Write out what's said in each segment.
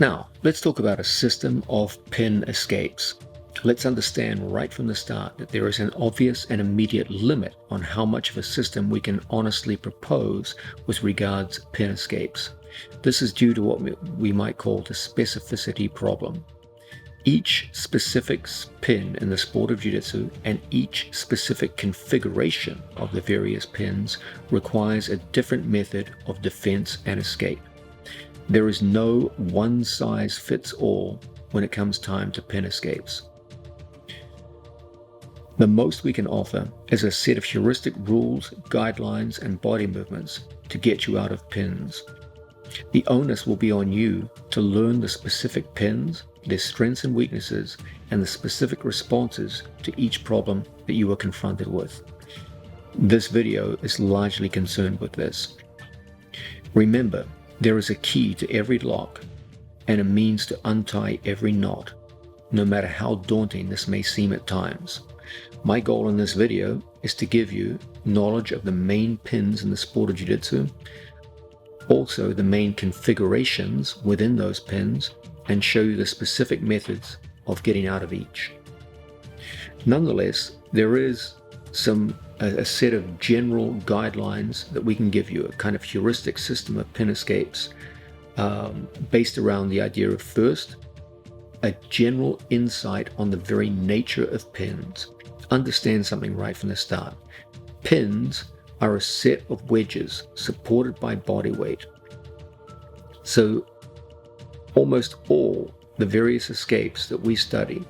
Now, let's talk about a system of pin escapes. Let's understand right from the start that there is an obvious and immediate limit on how much of a system we can honestly propose with regards to pin escapes. This is due to what we might call the specificity problem. Each specific pin in the sport of jiu-jitsu and each specific configuration of the various pins requires a different method of defense and escape. There is no one-size-fits-all when it comes time to pin escapes. The most we can offer is a set of heuristic rules, guidelines, and body movements to get you out of pins. The onus will be on you to learn the specific pins, their strengths and weaknesses, and the specific responses to each problem that you are confronted with. This video is largely concerned with this. Remember, there is a key to every lock and a means to untie every knot, no matter how daunting this may seem at times. My goal in this video is to give you knowledge of the main pins in the sport of jiu-jitsu, also the main configurations within those pins, and show you the specific methods of getting out of each. Nonetheless, there is a set of general guidelines that we can give you, a kind of heuristic system of pin escapes based around the idea of, first, a general insight on the very nature of pins. Understand something right from the start. Pins are a set of wedges supported by body weight. So almost all the various escapes that we study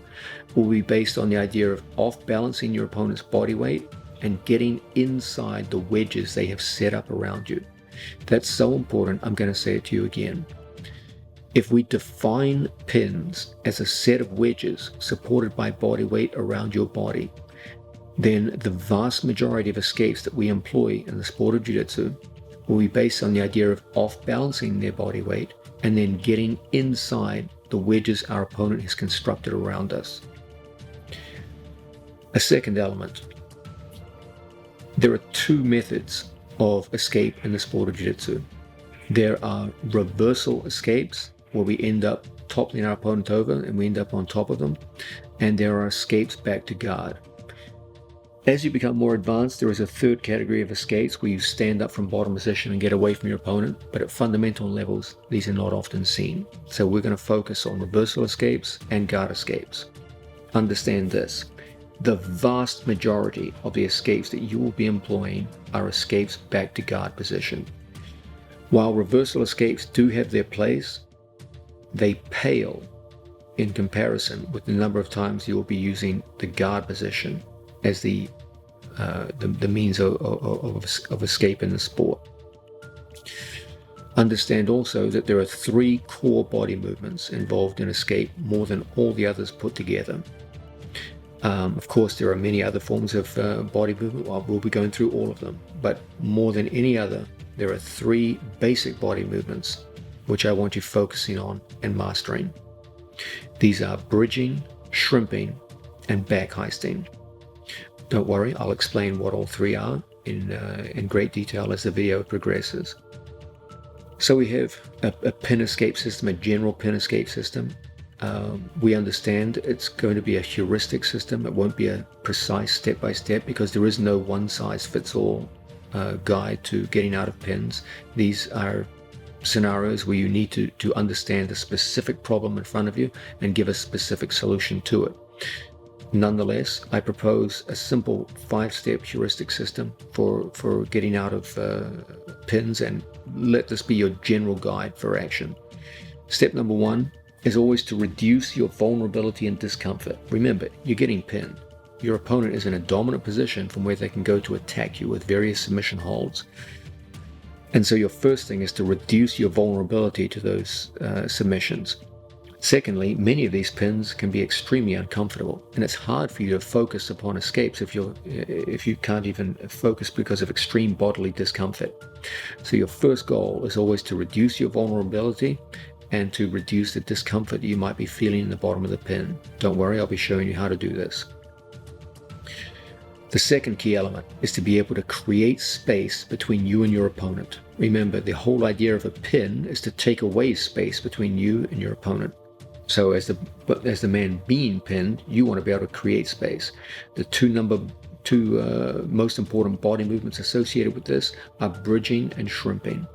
will be based on the idea of off-balancing your opponent's body weight and getting inside the wedges they have set up around you. That's so important, I'm going to say it to you again. If we define pins as a set of wedges supported by body weight around your body, then the vast majority of escapes that we employ in the sport of jiu-jitsu will be based on the idea of off-balancing their body weight and then getting inside the wedges our opponent has constructed around us. A second element. There are two methods of escape in the sport of jiu-jitsu. There are reversal escapes, where we end up toppling our opponent over and we end up on top of them, and there are escapes back to guard. As you become more advanced, there is a third category of escapes where you stand up from bottom position and get away from your opponent, but at fundamental levels, these are not often seen. So we're going to focus on reversal escapes and guard escapes. Understand this. The vast majority of the escapes that you will be employing are escapes back to guard position. While reversal escapes do have their place, they pale in comparison with the number of times you will be using the guard position as the means of escape in the sport. Understand also that there are three core body movements involved in escape, more than all the others put together. Of course, there are many other forms of body movement. We'll be going through all of them, but more than any other, there are three basic body movements which I want you focusing on and mastering. These are bridging, shrimping, and back heisting. Don't worry, I'll explain what all three are in great detail as the video progresses. So we have a pin escape system, a general pin escape system. We understand it's going to be a heuristic system. It won't be a precise step-by-step because there is no one-size-fits-all guide to getting out of pins. These are scenarios where you need to understand the specific problem in front of you and give a specific solution to it. Nonetheless, I propose a simple 5-step heuristic system for getting out of pins, and let this be your general guide for action. Step number 1 is always to reduce your vulnerability and discomfort. Remember, you're getting pinned. Your opponent is in a dominant position from where they can go to attack you with various submission holds. And so your first thing is to reduce your vulnerability to those submissions. Secondly, many of these pins can be extremely uncomfortable, and it's hard for you to focus upon escapes if you can't even focus because of extreme bodily discomfort. So your first goal is always to reduce your vulnerability and to reduce the discomfort you might be feeling in the bottom of the pin. Don't worry, I'll be showing you how to do this. The second key element is to be able to create space between you and your opponent. Remember, the whole idea of a pin is to take away space between you and your opponent. So as the man being pinned, you want to be able to create space. The two most important body movements associated with this are bridging and shrimping.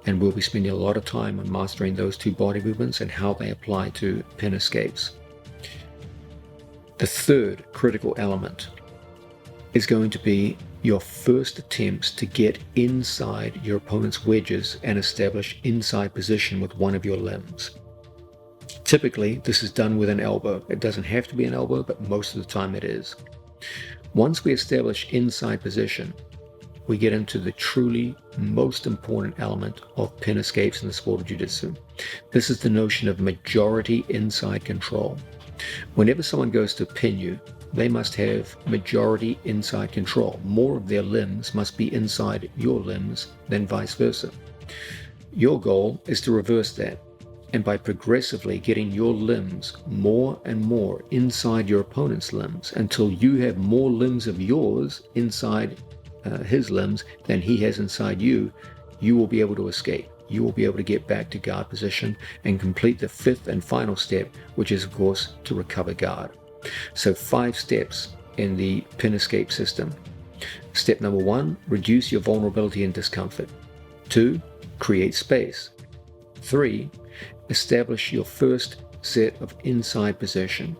And we'll be spending a lot of time on mastering those two body movements and how they apply to pin escapes. The third critical element is going to be your first attempts to get inside your opponent's wedges and establish inside position with one of your limbs. Typically, this is done with an elbow. It doesn't have to be an elbow, but most of the time it is. Once we establish inside position, we get into the truly most important element of pin escapes in the sport of jiu-jitsu. This is the notion of majority inside control. Whenever someone goes to pin you, they must have majority inside control. More of their limbs must be inside your limbs than vice versa. Your goal is to reverse that, and by progressively getting your limbs more and more inside your opponent's limbs until you have more limbs of yours inside his limbs than he has inside you, you will be able to escape. You will be able to get back to guard position and complete the fifth and final step, which is, of course, to recover guard. So 5 steps in the pin escape system. Step number 1, reduce your vulnerability and discomfort. 2, create space. 3, establish your first set of inside position.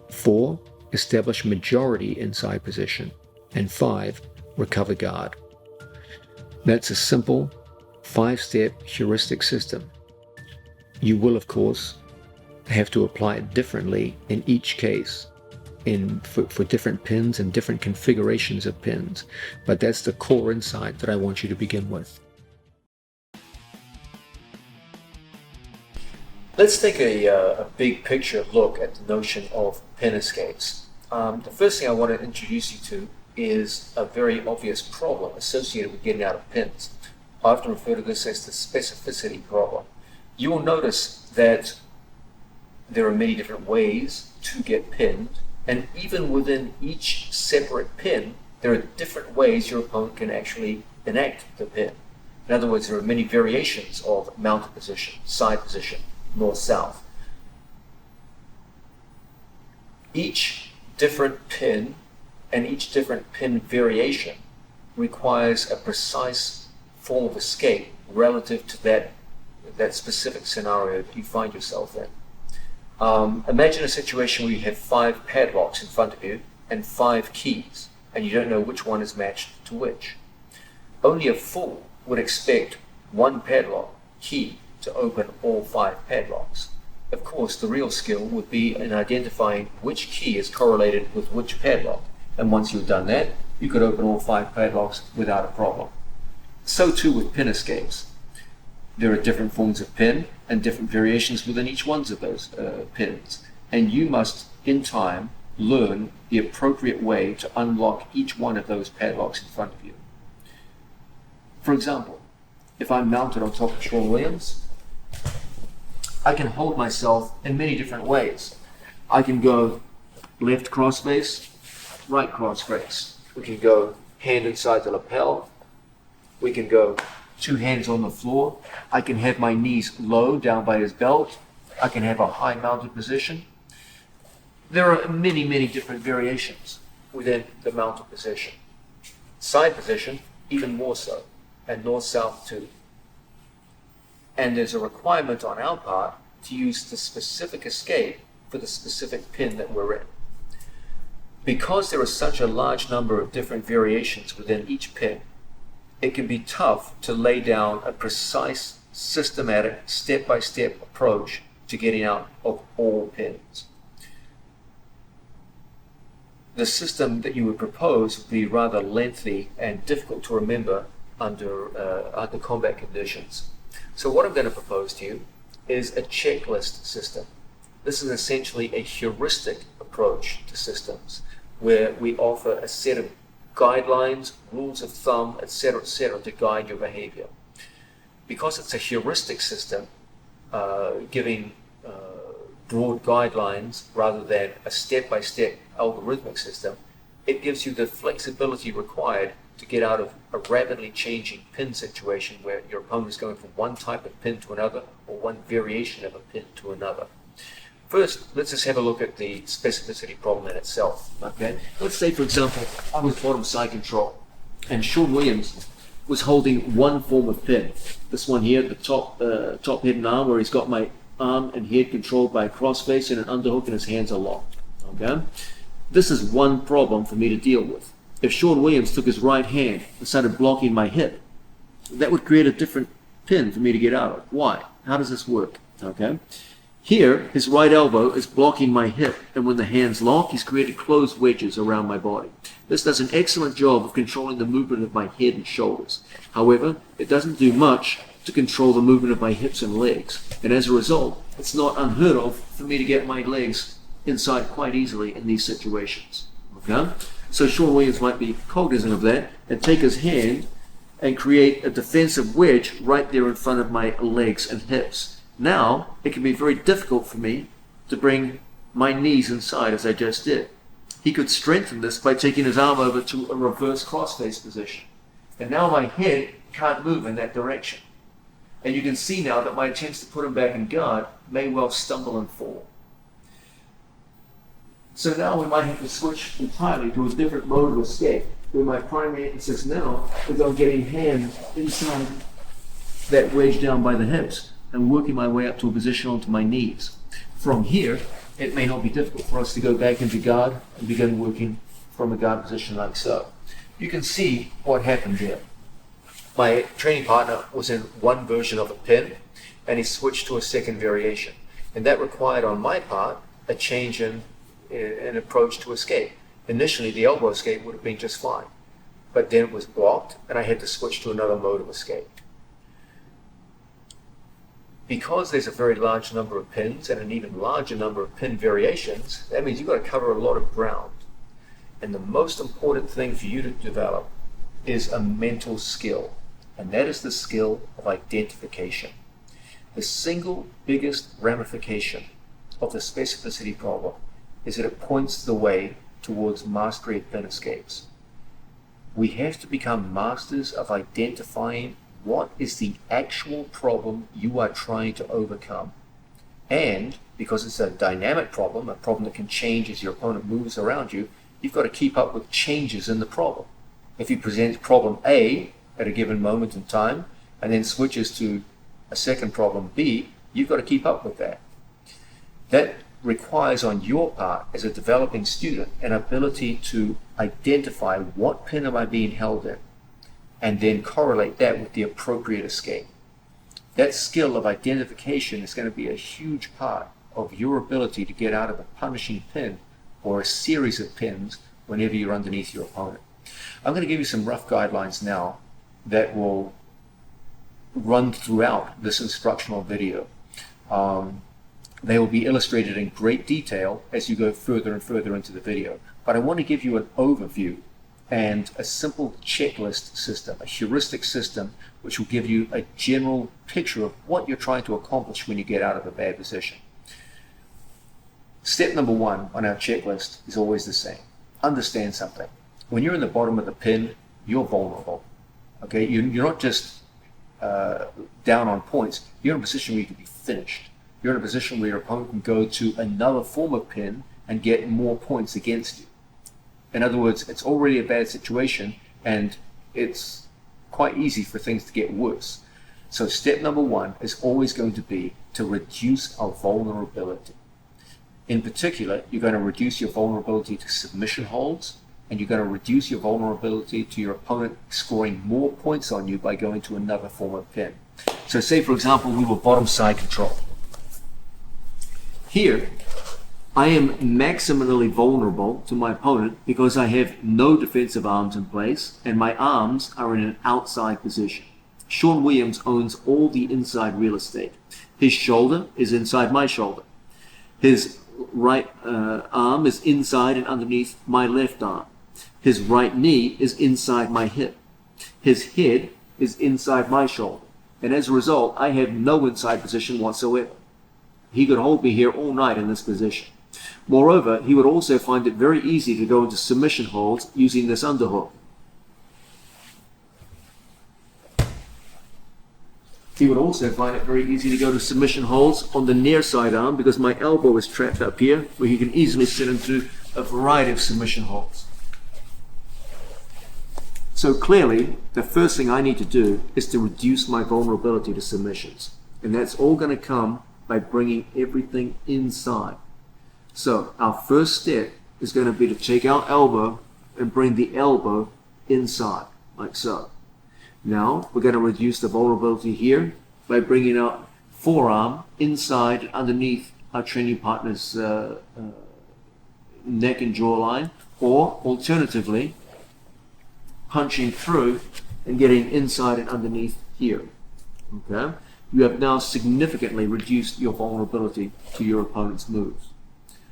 4, establish majority inside position. And 5, recover guard. That's a simple 5-step heuristic system. You will, of course, have to apply it differently in each case for different pins and different configurations of pins, but that's the core insight that I want you to begin with. Let's take a big picture look at the notion of pin escapes. The first thing I want to introduce you to is a very obvious problem associated with getting out of pins. I often refer to this as the specificity problem. You will notice that there are many different ways to get pinned, and even within each separate pin, there are different ways your opponent can actually enact the pin. In other words, there are many variations of mounted position, side position, north-south. Each different pin and each different pin variation requires a precise form of escape relative to that specific scenario that you find yourself in. Imagine a situation where you have 5 padlocks in front of you and 5 keys, and you don't know which one is matched to which. Only a fool would expect one padlock key to open all 5 padlocks. Of course, the real skill would be in identifying which key is correlated with which padlock, and once you've done that, you could open all 5 padlocks without a problem. So too with pin escapes. There are different forms of pin and different variations within each one of those pins, and you must, in time, learn the appropriate way to unlock each one of those padlocks in front of you. For example, if I'm mounted on top of Sean Williams, I can hold myself in many different ways. I can go left crossface, right crossface. We can go hand inside the lapel. We can go 2 hands on the floor. I can have my knees low down by his belt. I can have a high mounted position. There are many, many different variations within the mounted position. Side position, even more so, and north-south too. And there's a requirement on our part to use the specific escape for the specific pin that we're in. Because there are such a large number of different variations within each pin, it can be tough to lay down a precise, systematic, step-by-step approach to getting out of all pins. The system that you would propose would be rather lengthy and difficult to remember under combat conditions. So what I'm going to propose to you is a checklist system. This is essentially a heuristic approach to systems, where we offer a set of guidelines, rules of thumb, etc., to guide your behavior. Because it's a heuristic system, giving broad guidelines rather than a step-by-step algorithmic system, it gives you the flexibility required to get out of a rapidly changing pin situation where your opponent is going from one type of pin to another or one variation of a pin to another. First, let's just have a look at the specificity problem in itself. Okay, let's say, for example, I was bottom side control, and Sean Williams was holding one form of pin. This one here, the top head and arm, where he's got my arm and head controlled by a crossface and an underhook, and his hands are locked. Okay, this is one problem for me to deal with. If Sean Williams took his right hand and started blocking my hip, that would create a different pin for me to get out of. Why? How does this work? Okay. Here, his right elbow is blocking my hip, and when the hands lock, he's created closed wedges around my body. This does an excellent job of controlling the movement of my head and shoulders. However, it doesn't do much to control the movement of my hips and legs, and as a result, it's not unheard of for me to get my legs inside quite easily in these situations. Okay? So Sean Williams might be cognizant of that and take his hand and create a defensive wedge right there in front of my legs and hips. Now, it can be very difficult for me to bring my knees inside as I just did. He could strengthen this by taking his arm over to a reverse crossface position. And now my head can't move in that direction. And you can see now that my attempts to put him back in guard may well stumble and fall. So now we might have to switch entirely to a different mode of escape, where my primary emphasis now is on getting hands inside that wedge down by the hips and working my way up to a position onto my knees. From here, it may not be difficult for us to go back into guard and begin working from a guard position like so. You can see what happened there. My training partner was in one version of a pin, and he switched to a second variation. And that required on my part a change in an approach to escape. Initially, the elbow escape would have been just fine, but then it was blocked, and I had to switch to another mode of escape. Because there's a very large number of pins and an even larger number of pin variations, that means you've got to cover a lot of ground. And the most important thing for you to develop is a mental skill, and that is the skill of identification. The single biggest ramification of the specificity problem is that it points the way towards mastery of pin escapes. We have to become masters of identifying what is the actual problem you are trying to overcome. And because it's a dynamic problem, a problem that can change as your opponent moves around you, you've got to keep up with changes in the problem. If he presents problem A at a given moment in time and then switches to a second problem B, you've got to keep up with that. That requires on your part as a developing student an ability to identify what pin am I being held in, and then correlate that with the appropriate escape. That skill of identification is going to be a huge part of your ability to get out of a punishing pin or a series of pins whenever you're underneath your opponent. I'm going to give you some rough guidelines now that will run throughout this instructional video. They will be illustrated in great detail as you go further and further into the video. But I want to give you an overview and a simple checklist system, a heuristic system, which will give you a general picture of what you're trying to accomplish when you get out of a bad position. Step number one on our checklist is always the same. Understand something. When you're in the bottom of the pin, you're vulnerable. Okay, you're not just down on points. You're in a position where you can be finished. You're in a position where your opponent can go to another form of pin and get more points against you. In other words, it's already a bad situation, and it's quite easy for things to get worse. So step number one is always going to be to reduce our vulnerability. In particular, you're going to reduce your vulnerability to submission holds, and you're going to reduce your vulnerability to your opponent scoring more points on you by going to another form of pin. So say, for example, we were bottom side control. Here, I am maximally vulnerable to my opponent because I have no defensive arms in place and my arms are in an outside position. Sean Williams owns all the inside real estate. His shoulder is inside my shoulder. His right arm is inside and underneath my left arm. His right knee is inside my hip. His head is inside my shoulder. And as a result, I have no inside position whatsoever. He could hold me here all night in this position. Moreover, he would also find it very easy to go into submission holds using this underhook. He would also find it very easy to go to submission holds on the near side arm because my elbow is trapped up here, where he can easily sit into a variety of submission holds. So clearly, the first thing I need to do is to reduce my vulnerability to submissions. And that's all going to come by bringing everything inside. So our first step is going to be to take our elbow and bring the elbow inside, like so. Now we're going to reduce the vulnerability here by bringing our forearm inside and underneath our training partner's neck and jawline, or alternatively punching through and getting inside and underneath here. Okay? You have now significantly reduced your vulnerability to your opponent's moves.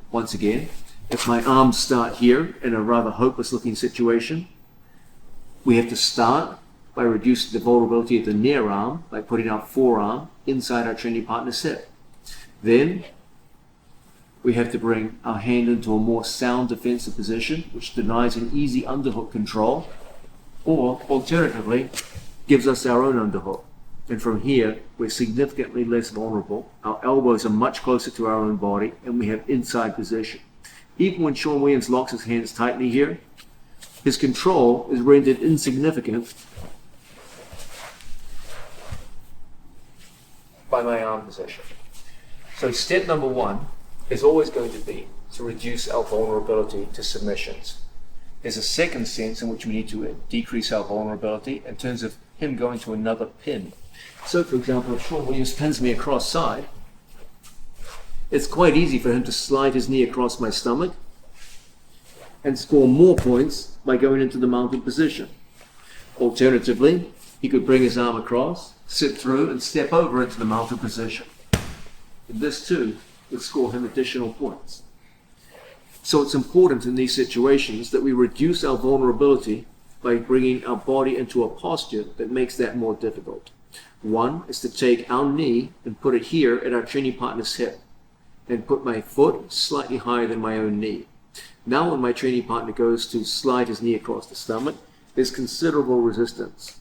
Once again, if my arms start here in a rather hopeless looking situation, we have to start by reducing the vulnerability of the near arm by putting our forearm inside our training partner's hip. Then we have to bring our hand into a more sound defensive position, which denies an easy underhook control, or alternatively gives us our own underhook. And from here, we're significantly less vulnerable. Our elbows are much closer to our own body, and we have inside position. Even when Sean Williams locks his hands tightly here, his control is rendered insignificant by my arm position. So step number one is always going to be to reduce our vulnerability to submissions. There's a second sense in which we need to decrease our vulnerability in terms of him going to another pin. So for example, if Sean Williams pins me across side, it's quite easy for him to slide his knee across my stomach and score more points by going into the mounted position. Alternatively, he could bring his arm across, sit through, and step over into the mounted position. And this too would score him additional points. So it's important in these situations that we reduce our vulnerability by bringing our body into a posture that makes that more difficult. One is to take our knee and put it here at our training partner's hip and put my foot slightly higher than my own knee. Now when my training partner goes to slide his knee across the stomach, there's considerable resistance.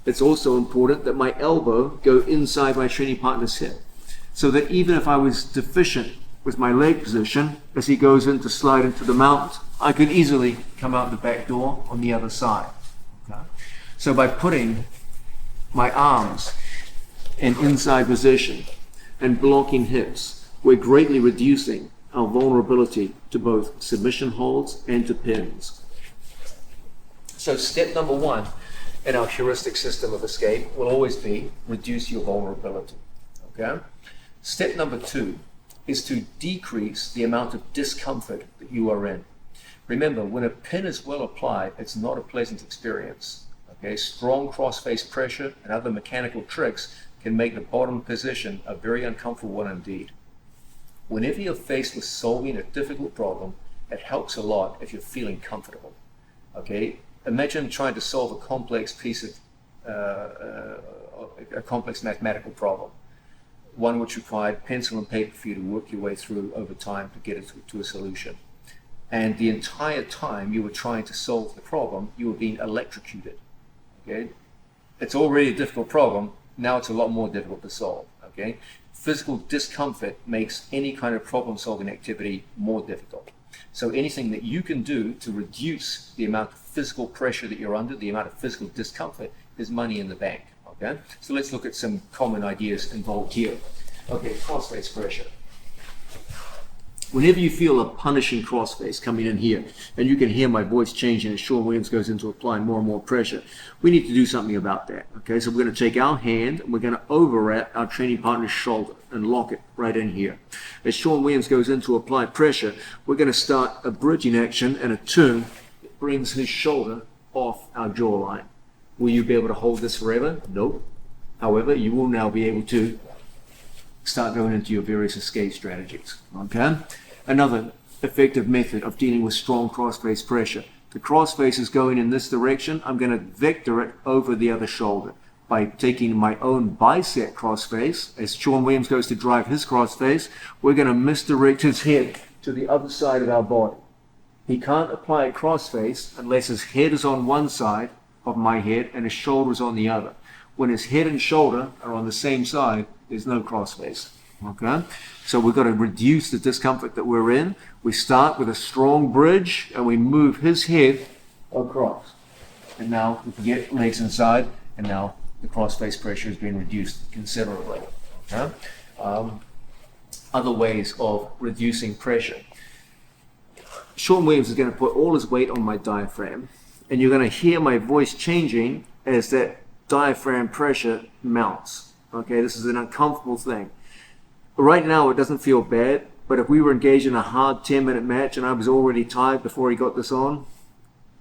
It's also important that my elbow go inside my training partner's hip, so that even if I was deficient with my leg position, as he goes in to slide into the mount, I could easily come out the back door on the other side. Okay? So by putting my arms in inside position and blocking hips, we're greatly reducing our vulnerability to both submission holds and to pins. So step number one in our heuristic system of escape will always be reduce your vulnerability. Okay? Step number two is to decrease the amount of discomfort that you are in. Remember, when a pin is well applied, it's not a pleasant experience. Okay? Strong cross-face pressure and other mechanical tricks can make the bottom position a very uncomfortable one indeed. Whenever you're faced with solving a difficult problem, it helps a lot if you're feeling comfortable. Okay? Imagine trying to solve a complex piece of a complex mathematical problem, one which required pencil and paper for you to work your way through over time to get it to a solution. And the entire time you were trying to solve the problem, you were being electrocuted. Okay? It's already a difficult problem, now it's a lot more difficult to solve. Okay? Physical discomfort makes any kind of problem-solving activity more difficult. So anything that you can do to reduce the amount of physical pressure that you're under, the amount of physical discomfort, is money in the bank. Okay? So let's look at some common ideas involved here. Okay, cross-face pressure. Whenever you feel a punishing crossface coming in here, and you can hear my voice changing as Sean Williams goes into applying more and more pressure, we need to do something about that. Okay, so we're going to take our hand and we're going to overwrap our training partner's shoulder and lock it right in here. As Sean Williams goes in to apply pressure, we're going to start a bridging action and a turn that brings his shoulder off our jawline. Will you be able to hold this forever? Nope. However, you will now be able to start going into your various escape strategies. Okay? Another effective method of dealing with strong cross-face pressure. The cross-face is going in this direction. I'm going to vector it over the other shoulder by taking my own bicep cross-face. As Sean Williams goes to drive his cross-face, we're going to misdirect his head to the other side of our body. He can't apply it crossface unless his head is on one side of my head and his shoulder is on the other. When his head and shoulder are on the same side, there's no crossface. Okay? So we've got to reduce the discomfort that we're in. We start with a strong bridge and we move his head across. And now we can get legs inside, and now the crossface pressure has been reduced considerably. Okay? Other ways of reducing pressure. Sean Williams is going to put all his weight on my diaphragm, and you're going to hear my voice changing as that diaphragm pressure mounts. Okay, this is an uncomfortable thing. Right now it doesn't feel bad, but if we were engaged in a hard 10-minute match and I was already tired before he got this on,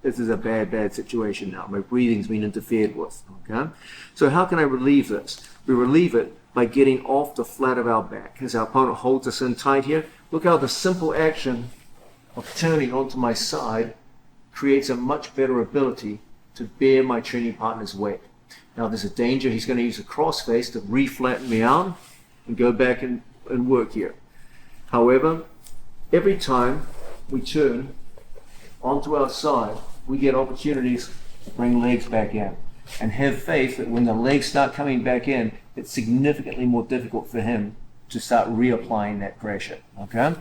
this is a bad situation now. My breathing's been interfered with. Okay, so how can I relieve this? We relieve it by getting off the flat of our back. As our opponent holds us in tight here, look how the simple action of turning onto my side creates a much better ability to bear my training partner's weight. Now there's a danger he's going to use a crossface to re-flatten me out and go back and work here. However, every time we turn onto our side, we get opportunities to bring legs back in. And have faith that when the legs start coming back in, it's significantly more difficult for him to start reapplying that pressure. Okay?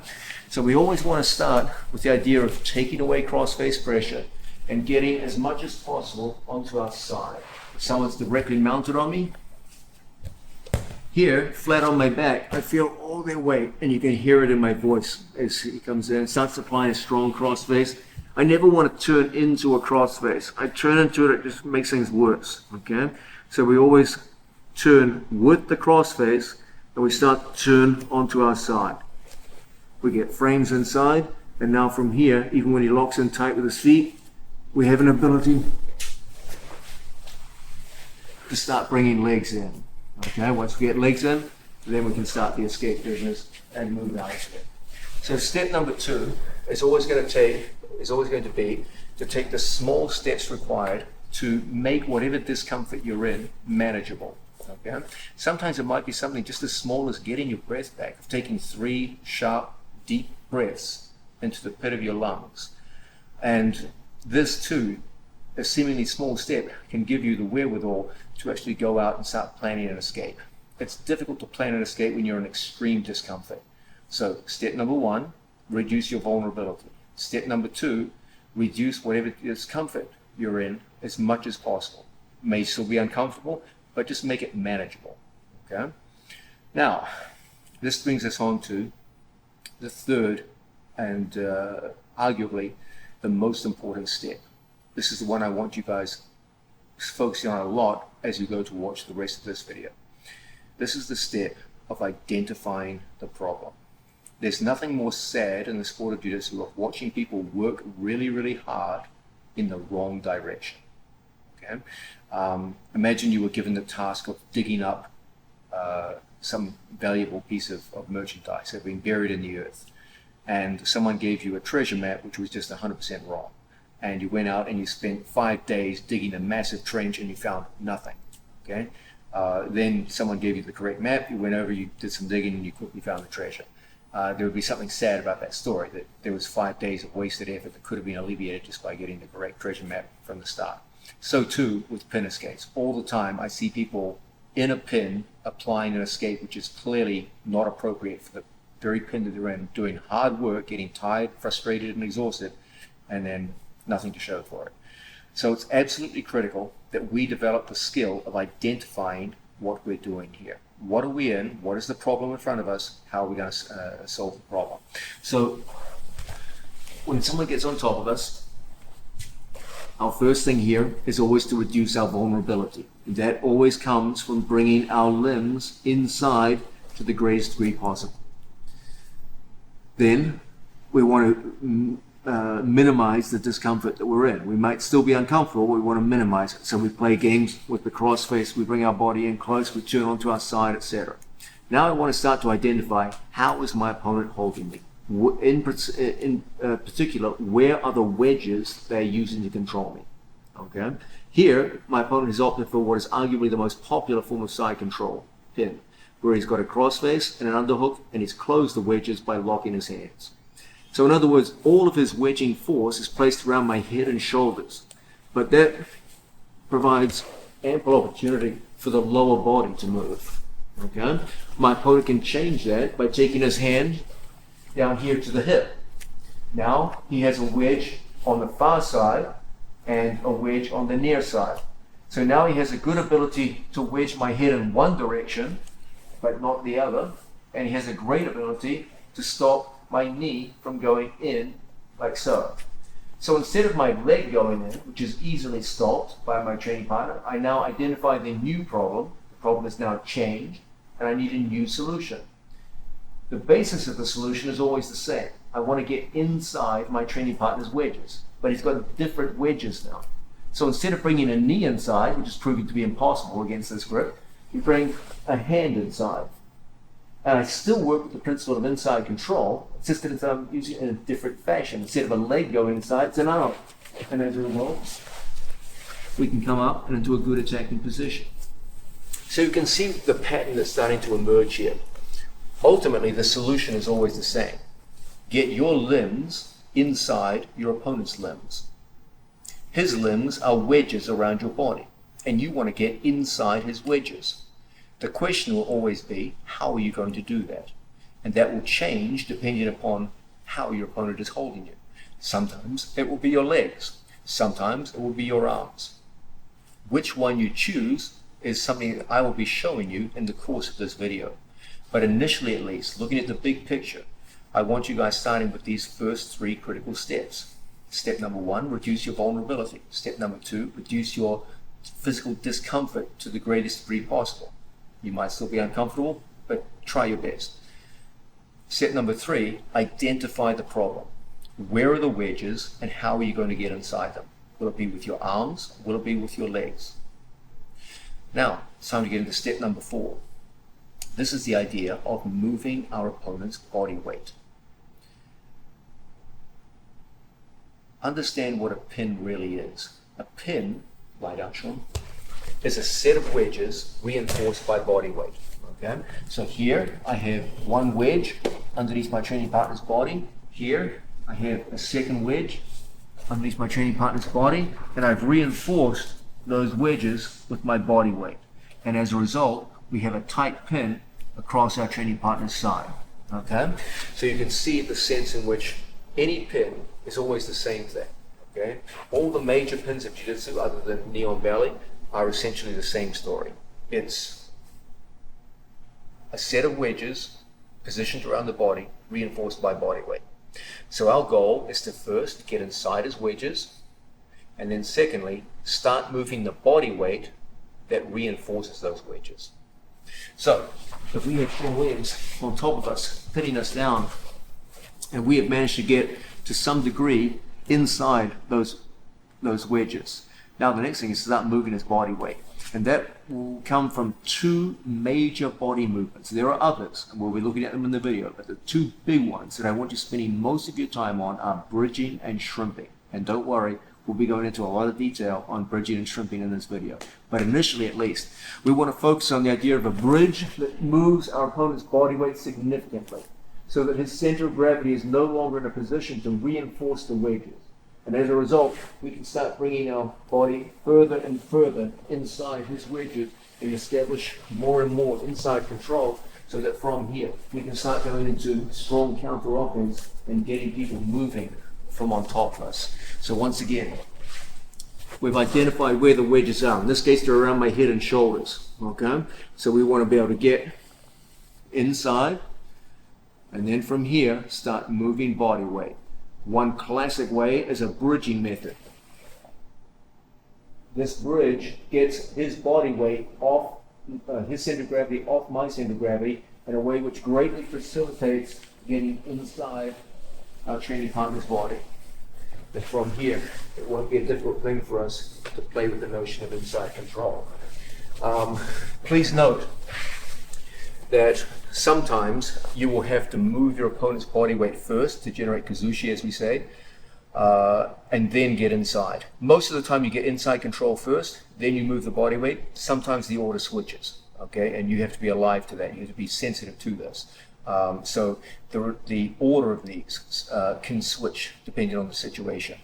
So we always want to start with the idea of taking away crossface pressure and getting as much as possible onto our side. If someone's directly mounted on me, here, flat on my back, I feel all their weight, and you can hear it in my voice as he comes in, starts applying a strong crossface. I never want to turn into a crossface. I turn into it just makes things worse. Okay? So we always turn with the crossface, and we start to turn onto our side. We get frames inside, and now from here, even when he locks in tight with his feet, we have an ability to start bringing legs in. Okay, once we get legs in, then we can start the escape business and move out of it. So step number 2 is always going to be to take the small steps required to make whatever discomfort you're in manageable. Okay? Sometimes it might be something just as small as getting your breath back, of taking 3 sharp, deep breaths into the pit of your lungs. And this too, a seemingly small step, can give you the wherewithal to actually go out and start planning an escape. It's difficult to plan an escape when you're in extreme discomfort. So step number 1, reduce your vulnerability. Step number 2, reduce whatever discomfort you're in as much as possible. May still be uncomfortable, but just make it manageable. Okay? Now, this brings us on to the third and arguably the most important step. This is the one I want you guys focusing on a lot as you go to watch the rest of this video. This is the step of identifying the problem. There's nothing more sad in the sport of jiu-jitsu of watching people work really, really hard in the wrong direction. Okay? Imagine you were given the task of digging up some valuable piece of merchandise that had been buried in the earth, and someone gave you a treasure map which was just 100% wrong. And you went out and you spent 5 days digging a massive trench and you found nothing. Okay? Then someone gave you the correct map, you went over, you did some digging, and you quickly found the treasure. There would be something sad about that story, that there was 5 days of wasted effort that could have been alleviated just by getting the correct treasure map from the start. So too with pin escapes. All the time I see people in a pin applying an escape which is clearly not appropriate for the very pin that they're in, doing hard work, getting tired, frustrated, and exhausted, and then nothing to show for it. So it's absolutely critical that we develop the skill of identifying what we're doing here. What are we in? What is the problem in front of us? How are we going to solve the problem? So when someone gets on top of us, our first thing here is always to reduce our vulnerability. That always comes from bringing our limbs inside to the greatest degree possible. Then we want to minimize the discomfort that we're in. We might still be uncomfortable, we want to minimize it. So we play games with the crossface, we bring our body in close, we turn onto our side, etc. Now I want to start to identify, how is my opponent holding me? In particular, where are the wedges they're using to control me? Okay. Here, my opponent has opted for what is arguably the most popular form of side control, pin, where he's got a crossface and an underhook, and he's closed the wedges by locking his hands. So in other words, all of his wedging force is placed around my head and shoulders. But that provides ample opportunity for the lower body to move. Okay? My opponent can change that by taking his hand down here to the hip. Now he has a wedge on the far side and a wedge on the near side. So now he has a good ability to wedge my head in one direction, but not the other. And he has a great ability to stop my knee from going in like so. So instead of my leg going in, which is easily stopped by my training partner, I now identify the new problem. The problem is now changed, and I need a new solution. The basis of the solution is always the same. I want to get inside my training partner's wedges, but he's got different wedges now. So instead of bringing a knee inside, which is proving to be impossible against this grip, you bring a hand inside. And I still work with the principle of inside control, it's just that I'm using it in a different fashion. Instead of a leg going inside, it's an arm. And as a result, we can come up and into a good attacking position. So you can see the pattern that's starting to emerge here. Ultimately, the solution is always the same. Get your limbs inside your opponent's limbs. His limbs are wedges around your body, and you want to get inside his wedges. The question will always be, how are you going to do that? And that will change depending upon how your opponent is holding you. Sometimes it will be your legs. Sometimes it will be your arms. Which one you choose is something that I will be showing you in the course of this video. But initially, at least, looking at the big picture, I want you guys starting with these first 3 critical steps. Step number 1, reduce your vulnerability. Step number 2, reduce your physical discomfort to the greatest degree possible. You might still be uncomfortable, but try your best. Step number 3, identify the problem. Where are the wedges and how are you going to get inside them? Will it be with your arms? Will it be with your legs? Now, it's time to get into step number 4. This is the idea of moving our opponent's body weight. Understand what a pin really is. A pin, lie down, Sean, is a set of wedges reinforced by body weight. Okay? So here I have one wedge underneath my training partner's body. Here I have a second wedge underneath my training partner's body, and I've reinforced those wedges with my body weight. And as a result, we have a tight pin across our training partner's side. Okay? So you can see the sense in which any pin is always the same thing. Okay? All the major pins of jiu-jitsu, other than knee on belly, are essentially the same story. It's a set of wedges positioned around the body, reinforced by body weight. So our goal is to first get inside his wedges, and then secondly, start moving the body weight that reinforces those wedges. So, if we have 4 legs on top of us, pinning us down, and we have managed to get to some degree inside those wedges. Now the next thing is to start moving his body weight. And that will come from 2 major body movements. There are others, and we'll be looking at them in the video, but the 2 big ones that I want you spending most of your time on are bridging and shrimping. And don't worry, we'll be going into a lot of detail on bridging and shrimping in this video. But initially, at least, we want to focus on the idea of a bridge that moves our opponent's body weight significantly, so that his center of gravity is no longer in a position to reinforce the wedges. And as a result, we can start bringing our body further and further inside his wedges and establish more and more inside control, so that from here we can start going into strong counter offense and getting people moving from on top of us. So once again, we've identified where the wedges are. In this case, they're around my head and shoulders. Okay? So we want to be able to get inside, and then from here, start moving body weight. One classic way is a bridging method. This bridge gets his body weight off, his center of gravity off my center of gravity in a way which greatly facilitates getting inside our training partner's body. But from here, it won't be a difficult thing for us to play with the notion of inside control. Please note that sometimes you will have to move your opponent's body weight first to generate kazushi, as we say, and then get inside. Most of the time you get inside control first, then you move the body weight. Sometimes the order switches, okay? And you have to be alive to that. You have to be sensitive to this. So the order of these can switch depending on the situation.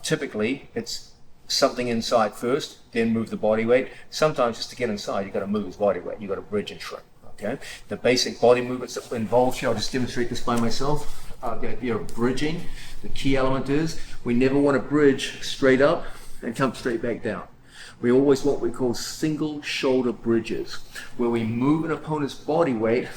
Typically, it's something inside first, then move the body weight. Sometimes just to get inside, you've got to move his body weight. You've got to bridge and shrimp. Okay. The basic body movements that involved here, I'll just demonstrate this by myself. The idea of bridging, the key element is we never want to bridge straight up and come straight back down. We always want what we call single shoulder bridges, where we move an opponent's body weight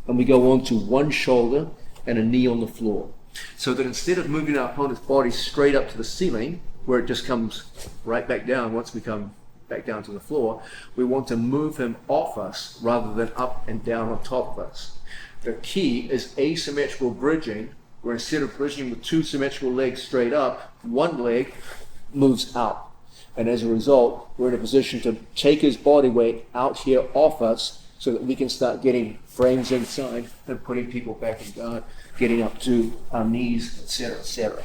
and we go onto one shoulder and a knee on the floor. So that instead of moving our opponent's body straight up to the ceiling, where it just comes right back down once we come back down to the floor, we want to move him off us rather than up and down on top of us. The key is asymmetrical bridging, where instead of bridging with two symmetrical legs straight up, one leg moves out. And as a result, we're in a position to take his body weight out here off us so that we can start getting frames inside and putting people back in guard, getting up to our knees, etc., etc.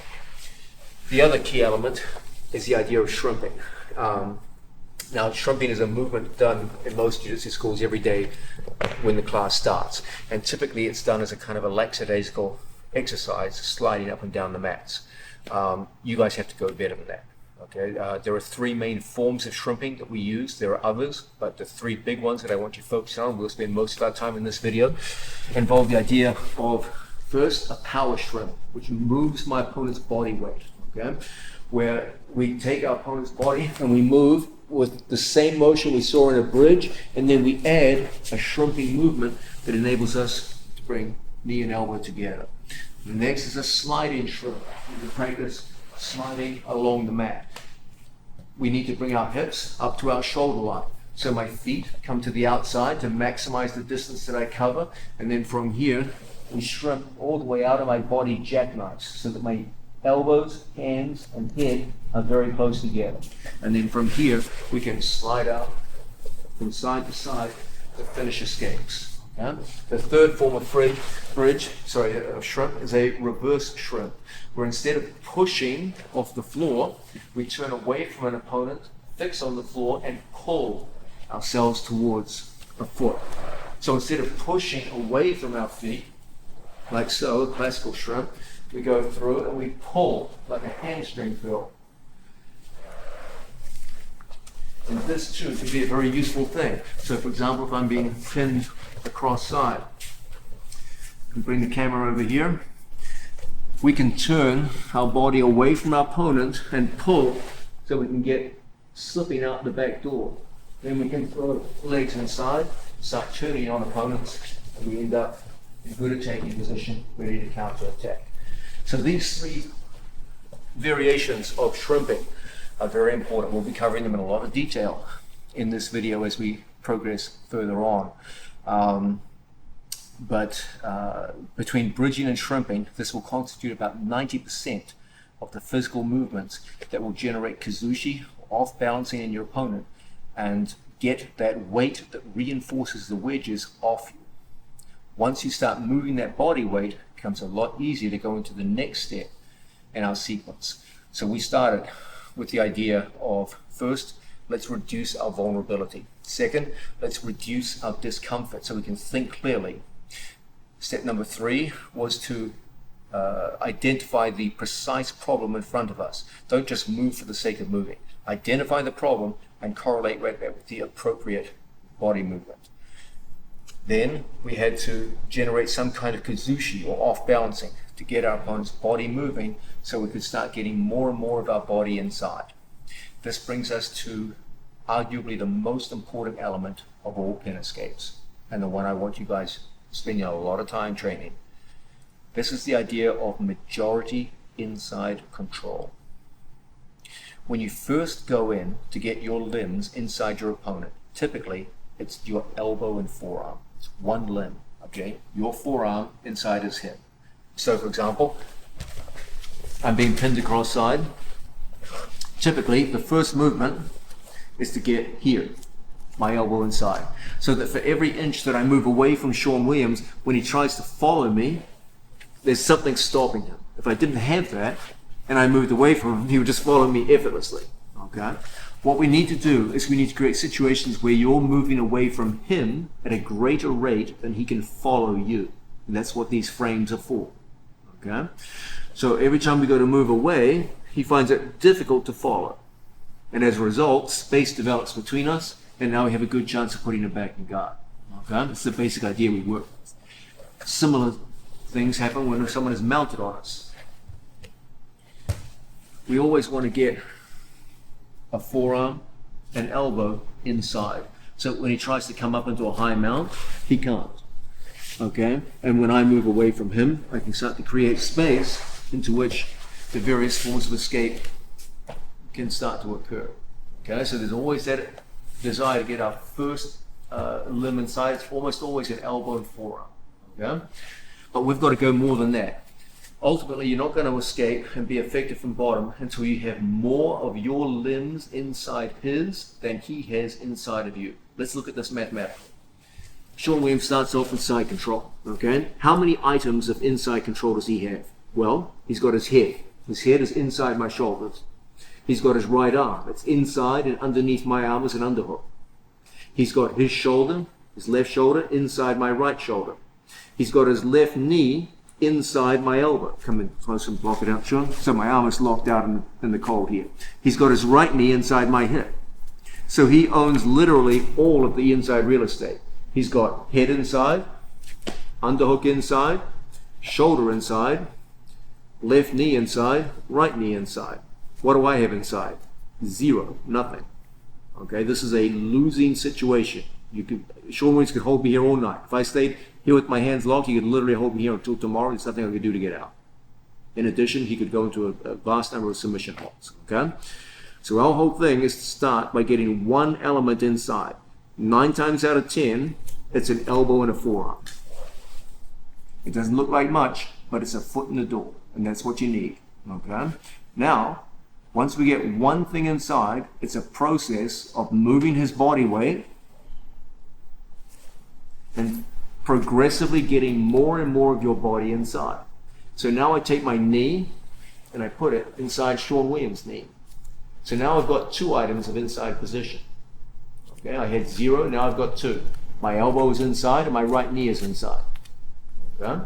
The other key element is the idea of shrimping. Now, shrimping is a movement done in most jiu-jitsu schools every day when the class starts. And typically it's done as a kind of a lackadaisical exercise, sliding up and down the mats. You guys have to go better than that. Okay, there are three main forms of shrimping that we use. There are others, but the three big ones that I want you to focus on, we'll spend most of our time in this video, involve the idea of, first, a power shrimp, which moves my opponent's body weight. Okay, where we take our opponent's body and we move with the same motion we saw in a bridge, and then we add a shrimping movement that enables us to bring knee and elbow together. The next is a sliding shrimp. We practice sliding along the mat. We need to bring our hips up to our shoulder line. So my feet come to the outside to maximize the distance that I cover, and then from here we shrimp all the way out of my body jackknives so that my elbows, hands, and head are very close together. And then from here we can slide out from side to side to finish escapes. Okay? The third form of shrimp is a reverse shrimp, where instead of pushing off the floor, we turn away from an opponent, fix on the floor, and pull ourselves towards a foot. So instead of pushing away from our feet, like so, a classical shrimp, we go through and we pull like a hamstring curl. And this too can be a very useful thing. So for example, if I'm being pinned across side, I can bring the camera over here. We can turn our body away from our opponent and pull so we can get slipping out the back door. Then we can throw legs inside, start turning on opponents, and we end up in good attacking position, ready to counter attack. So these three variations of shrimping are very important. We'll be covering them in a lot of detail in this video as we progress further on. Between bridging and shrimping, this will constitute about 90% of the physical movements that will generate kazushi, off balancing in your opponent, and get that weight that reinforces the wedges off you. Once you start moving that body weight, it becomes a lot easier to go into the next step in our sequence. So we started with the idea of, first, let's reduce our vulnerability. Second, let's reduce our discomfort so we can think clearly. Step number 3 was to identify the precise problem in front of us. Don't just move for the sake of moving. Identify the problem and correlate right back with the appropriate body movement. Then we had to generate some kind of kazushi or off balancing to get our opponent's body moving so we could start getting more and more of our body inside. This brings us to arguably the most important element of all pin escapes, and the one I want you guys spending a lot of time training. This is the idea of majority inside control. When you first go in to get your limbs inside your opponent, typically it's your elbow and forearm. It's one limb, okay? Your forearm inside his hip. So for example, I'm being pinned across side. Typically, the first movement is to get here, my elbow inside. So that for every inch that I move away from Sean Williams, when he tries to follow me, there's something stopping him. If I didn't have that, and I moved away from him, he would just follow me effortlessly, okay? What we need to do is we need to create situations where you're moving away from him at a greater rate than he can follow you. And that's what these frames are for. Okay? So every time we go to move away, he finds it difficult to follow. And as a result, space develops between us, and now we have a good chance of putting it back in guard. Okay? That's the basic idea we work with. Similar things happen when someone is mounted on us. We always want to get a forearm and elbow inside. So when he tries to come up into a high mount, he can't. Okay? And when I move away from him, I can start to create space into which the various forms of escape can start to occur. Okay? So there's always that desire to get our first limb inside. It's almost always an elbow and forearm. Okay? But we've got to go more than that. Ultimately, you're not going to escape and be effective from bottom until you have more of your limbs inside his than he has inside of you. Let's look at this mathematically. Sean Williams starts off with side control. Okay? How many items of inside control does he have? Well, he's got his head. His head is inside my shoulders. He's got his right arm. It's inside and underneath my arm is an underhook. He's got his shoulder, his left shoulder, inside my right shoulder. He's got his left knee inside my elbow. Come in close and block it out, Sean. So my arm is locked out in the cold here. He's got his right knee inside my hip. So he owns literally all of the inside real estate. He's got head inside, underhook inside, shoulder inside, left knee inside, right knee inside. What do I have inside? Zero, nothing. Okay, this is a losing situation. Sean Williams could hold me here all night. If I stayed here with my hands locked, he could literally hold me here until tomorrow. There's nothing I could do to get out. In addition, he could go into a vast number of submission holds. Okay? So our whole thing is to start by getting one element inside. 9 times out of 10, it's an elbow and a forearm. It doesn't look like much, but it's a foot in the door, and that's what you need. Okay? Now, once we get one thing inside, it's a process of moving his body weight and progressively getting more and more of your body inside. So now I take my knee and I put it inside Sean Williams' knee. So now I've got 2 items of inside position. Okay, I had 0, now I've got 2. My elbow is inside and my right knee is inside. Okay?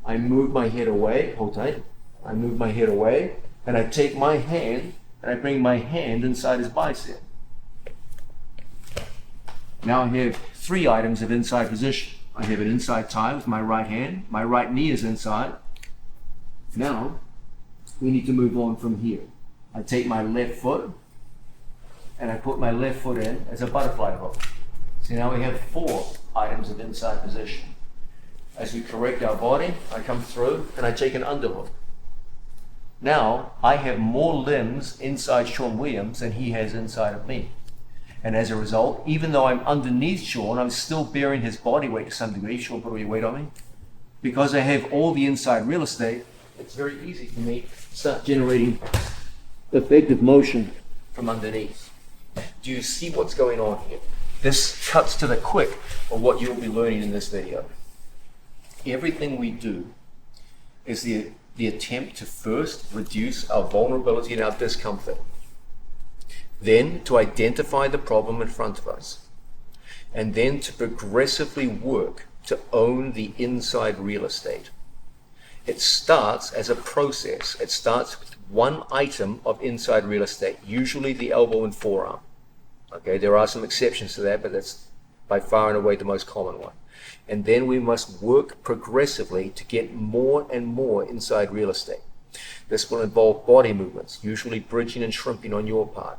I move my head away, hold tight. I move my head away and I take my hand and I bring my hand inside his bicep. Now I have 3 items of inside position. I have an inside tie with my right hand. My right knee is inside. Now, we need to move on from here. I take my left foot and I put my left foot in as a butterfly hook. So now we have 4 items of inside position. As we correct our body, I come through and I take an underhook. Now, I have more limbs inside Sean Williams than he has inside of me. And as a result, even though I'm underneath Sean, I'm still bearing his body weight to some degree. Sean, put all your weight on me. Because I have all the inside real estate, it's very easy for me to start generating effective motion from underneath. Do you see what's going on here? This cuts to the quick of what you'll be learning in this video. Everything we do is the attempt to first reduce our vulnerability and our discomfort. Then to identify the problem in front of us, and then to progressively work to own the inside real estate. It starts as a process. It starts with one item of inside real estate, usually the elbow and forearm. Okay, there are some exceptions to that, but that's by far and away the most common one. And then we must work progressively to get more and more inside real estate. This will involve body movements, usually bridging and shrimping on your part.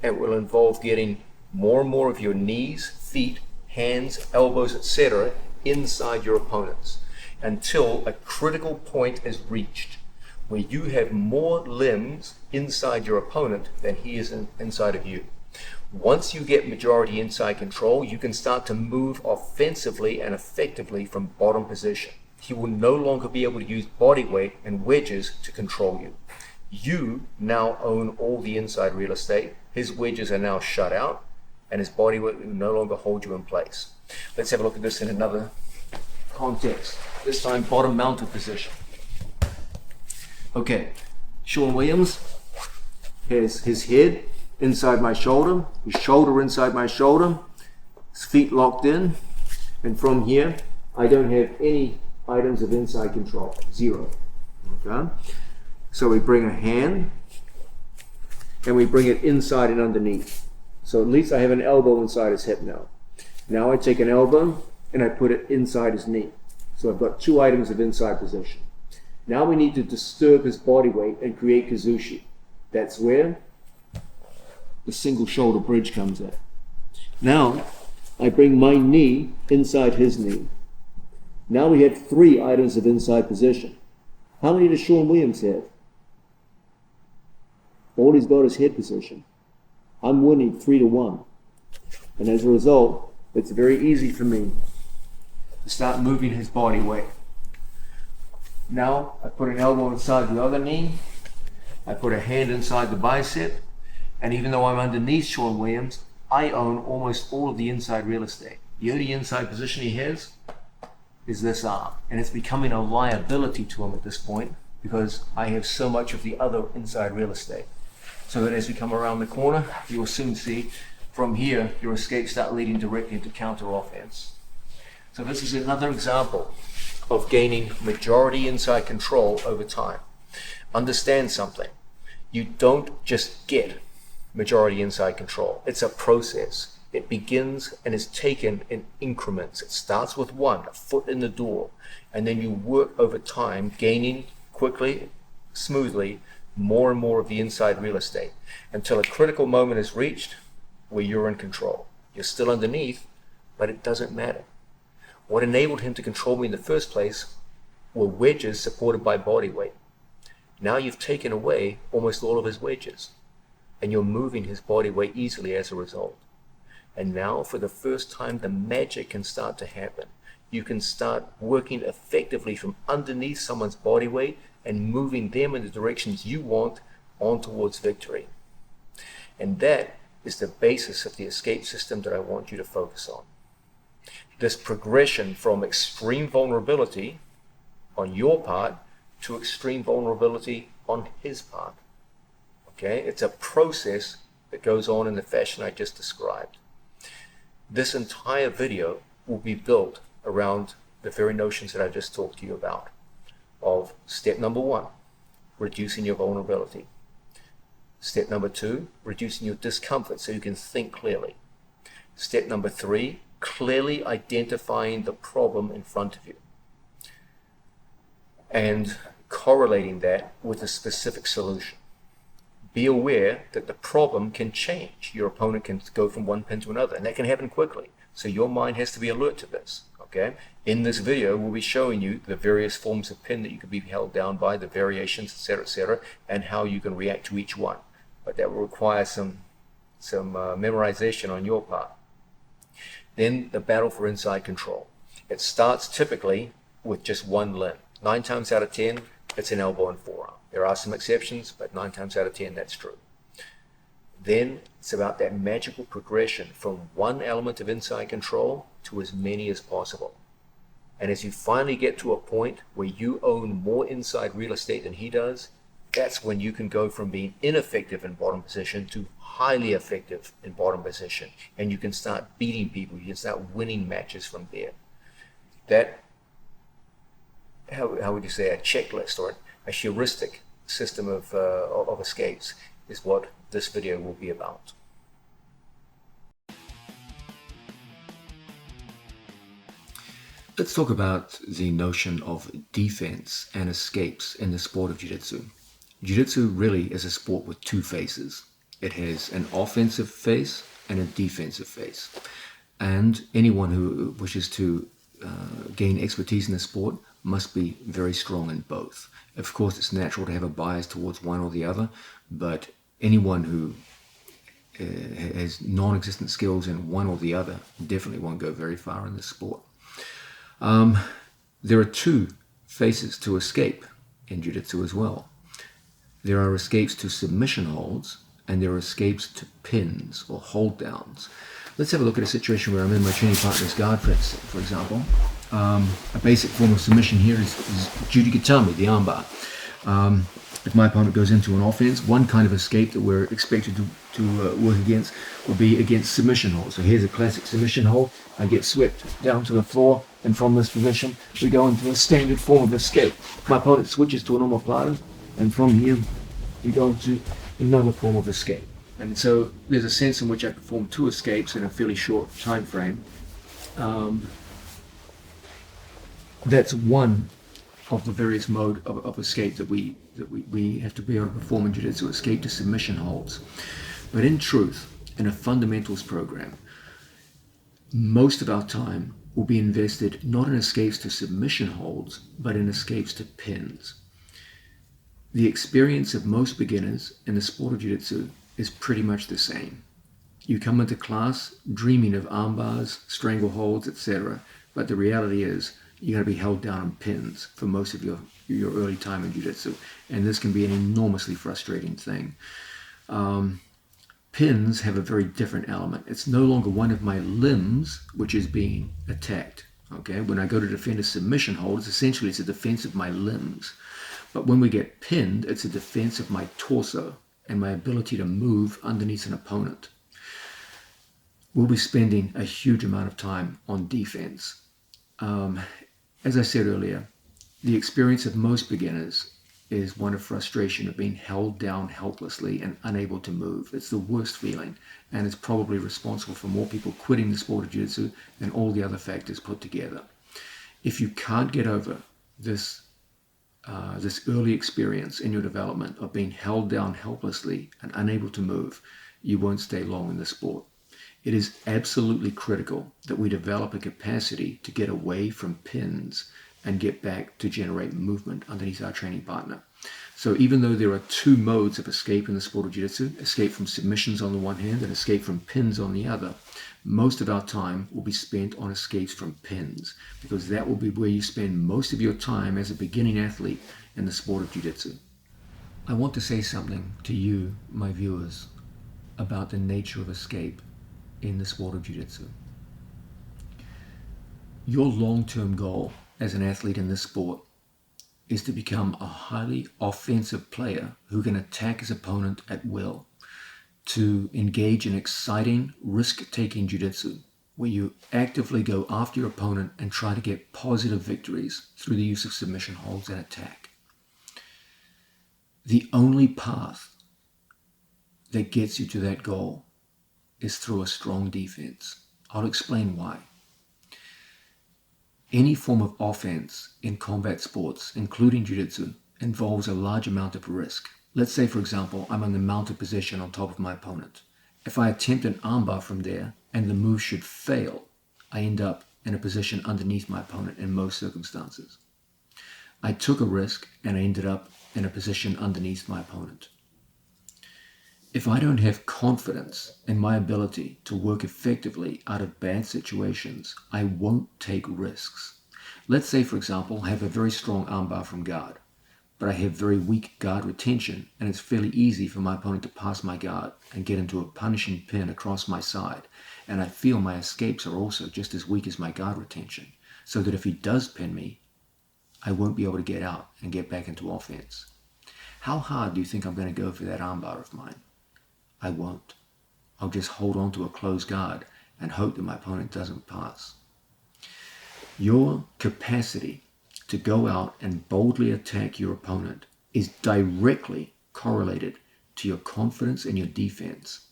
It will involve getting more and more of your knees, feet, hands, elbows, etc. inside your opponents until a critical point is reached where you have more limbs inside your opponent than he is inside of you. Once you get majority inside control, you can start to move offensively and effectively from bottom position. He will no longer be able to use body weight and wedges to control you. You now own all the inside real estate. His wedges are now shut out, and his body will no longer hold you in place. Let's have a look at this in another context. This time, bottom mounted position. Okay, Sean Williams has his head inside my shoulder, his shoulder inside my shoulder, his feet locked in, and from here, I don't have any items of inside control, zero. Okay? So we bring a hand, and we bring it inside and underneath. So at least I have an elbow inside his hip now. Now I take an elbow, and I put it inside his knee. So I've got two items of inside position. Now we need to disturb his body weight and create Kazushi. That's where the single shoulder bridge comes in. Now, I bring my knee inside his knee. Now we have three items of inside position. How many does Sean Williams have? All he's got is head position. I'm winning 3-1. And as a result, it's very easy for me to start moving his body weight. Now, I put an elbow inside the other knee. I put a hand inside the bicep. And even though I'm underneath Sean Williams, I own almost all of the inside real estate. The only inside position he has is this arm. And it's becoming a liability to him at this point because I have so much of the other inside real estate. So that as we come around the corner, you will soon see from here, your escapes start leading directly into counter offense. So this is another example of gaining majority inside control over time. Understand something. You don't just get majority inside control. It's a process. It begins and is taken in increments. It starts with one, a foot in the door, and then you work over time, gaining quickly, smoothly, more and more of the inside real estate until a critical moment is reached where you're in control. You're still underneath, but it doesn't matter. What enabled him to control me in the first place were wedges supported by body weight. Now you've taken away almost all of his wedges, and you're moving his body weight easily as a result. And now, for the first time, the magic can start to happen. You can start working effectively from underneath someone's body weight and moving them in the directions you want on towards victory. And that is the basis of the escape system that I want you to focus on. This progression from extreme vulnerability on your part to extreme vulnerability on his part. Okay? It's a process that goes on in the fashion I just described. This entire video will be built around the very notions that I just talked to you about. Of step number 1, reducing your vulnerability. Step number 2, reducing your discomfort so you can think clearly. Step number 3, clearly identifying the problem in front of you and correlating that with a specific solution. Be aware that the problem can change. Your opponent can go from one pin to another, and that can happen quickly. So your mind has to be alert to this. Okay? In this video, we'll be showing you the various forms of pin that you could be held down by, the variations, etc., and how you can react to each one. But that will require some memorization on your part. Then the battle for inside control. It starts typically with just one limb. 9 times out of 10, it's an elbow and forearm. There are some exceptions, but 9 times out of 10, that's true. Then it's about that magical progression from one element of inside control to as many as possible. And as you finally get to a point where you own more inside real estate than he does, that's when you can go from being ineffective in bottom position to highly effective in bottom position. And you can start beating people. You can start winning matches from there. That, how would you say, a checklist or a heuristic system of escapes is what this video will be about. Let's talk about the notion of defense and escapes in the sport of Jiu-Jitsu. Jiu-Jitsu really is a sport with two faces. It has an offensive face and a defensive face. And anyone who wishes to gain expertise in the sport must be very strong in both. Of course, it's natural to have a bias towards one or the other, but anyone who has non-existent skills in one or the other definitely won't go very far in this sport. There are two faces to escape in Jiu-Jitsu as well. There are escapes to submission holds, and there are escapes to pins or hold downs. Let's have a look at a situation where I'm in my training partner's guard, for example. A basic form of submission here is Jujigatami, the armbar. if my opponent goes into an offense, one kind of escape that we're expected to work against will be against submission holds. So here's a classic submission hold. I get swept down to the floor, and from this position, we go into a standard form of escape. My opponent switches to an omoplata, and from here, we go into another form of escape. And so there's a sense in which I perform two escapes in a fairly short time frame. That's one of the various mode of escape that we have to be able to perform in jiu-jitsu, escape to submission holds. But in truth, in a fundamentals program, most of our time will be invested not in escapes to submission holds, but in escapes to pins. The experience of most beginners in the sport of jiu-jitsu is pretty much the same. You come into class dreaming of arm bars, strangleholds, etc., but the reality is you're going to be held down on pins for most of your early time in jiu-jitsu, and this can be an enormously frustrating thing. Pins have a very different element. It's no longer one of my limbs which is being attacked. Okay, when I go to defend a submission hold, essentially it's a defense of my limbs. But when we get pinned, it's a defense of my torso and my ability to move underneath an opponent. We'll be spending a huge amount of time on defense. As I said earlier, the experience of most beginners is one of frustration, of being held down helplessly and unable to move. It's the worst feeling, and it's probably responsible for more people quitting the sport of jiu-jitsu than all the other factors put together. If you can't get over this early experience in your development of being held down helplessly and unable to move, you won't stay long in the sport. It is absolutely critical that we develop a capacity to get away from pins and get back to generate movement underneath our training partner. So even though there are two modes of escape in the sport of jiu-jitsu, escape from submissions on the one hand and escape from pins on the other, most of our time will be spent on escapes from pins, because that will be where you spend most of your time as a beginning athlete in the sport of jiu-jitsu. I want to say something to you, my viewers, about the nature of escape in the sport of jiu-jitsu. Your long-term goal as an athlete in this sport is to become a highly offensive player who can attack his opponent at will, to engage in exciting, risk-taking jiu-jitsu, where you actively go after your opponent and try to get positive victories through the use of submission holds and attack. The only path that gets you to that goal is through a strong defense. I'll explain why. Any form of offense in combat sports, including jiu-jitsu, involves a large amount of risk. Let's say, for example, I'm in the mounted position on top of my opponent. If I attempt an armbar from there and the move should fail, I end up in a position underneath my opponent in most circumstances. I took a risk and I ended up in a position underneath my opponent. If I don't have confidence in my ability to work effectively out of bad situations, I won't take risks. Let's say, for example, I have a very strong armbar from guard, but I have very weak guard retention, and it's fairly easy for my opponent to pass my guard and get into a punishing pin across my side, and I feel my escapes are also just as weak as my guard retention, so that if he does pin me, I won't be able to get out and get back into offense. How hard do you think I'm going to go for that armbar of mine? I won't. I'll just hold on to a closed guard and hope that my opponent doesn't pass. Your capacity to go out and boldly attack your opponent is directly correlated to your confidence in your defense.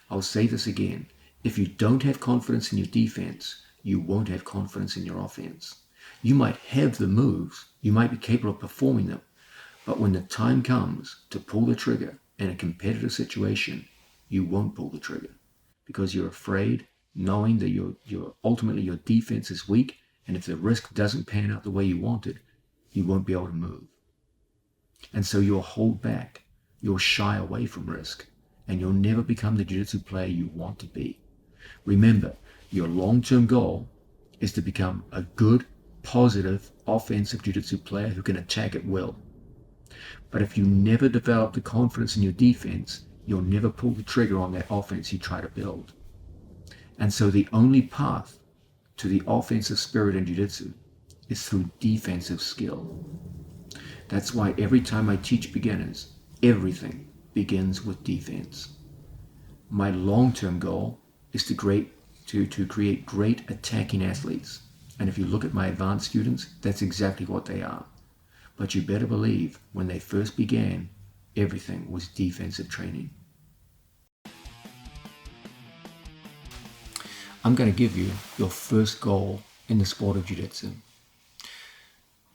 I'll say this again. If you don't have confidence in your defense, you won't have confidence in your offense. You might have the moves, you might be capable of performing them, but when the time comes to pull the trigger in a competitive situation, you won't pull the trigger because you're afraid, knowing that ultimately your defense is weak, and if the risk doesn't pan out the way you wanted, you won't be able to move. And so you'll hold back, you'll shy away from risk, and you'll never become the jiu-jitsu player you want to be. Remember, your long-term goal is to become a good, positive, offensive jiu-jitsu player who can attack at will. But if you never develop the confidence in your defense, you'll never pull the trigger on that offense you try to build. And so the only path to the offensive spirit in jiu-jitsu is through defensive skill. That's why every time I teach beginners, everything begins with defense. My long-term goal is to create great attacking athletes. And if you look at my advanced students, that's exactly what they are. But you better believe when they first began, everything was defensive training. I'm going to give you your first goal in the sport of jiu-jitsu.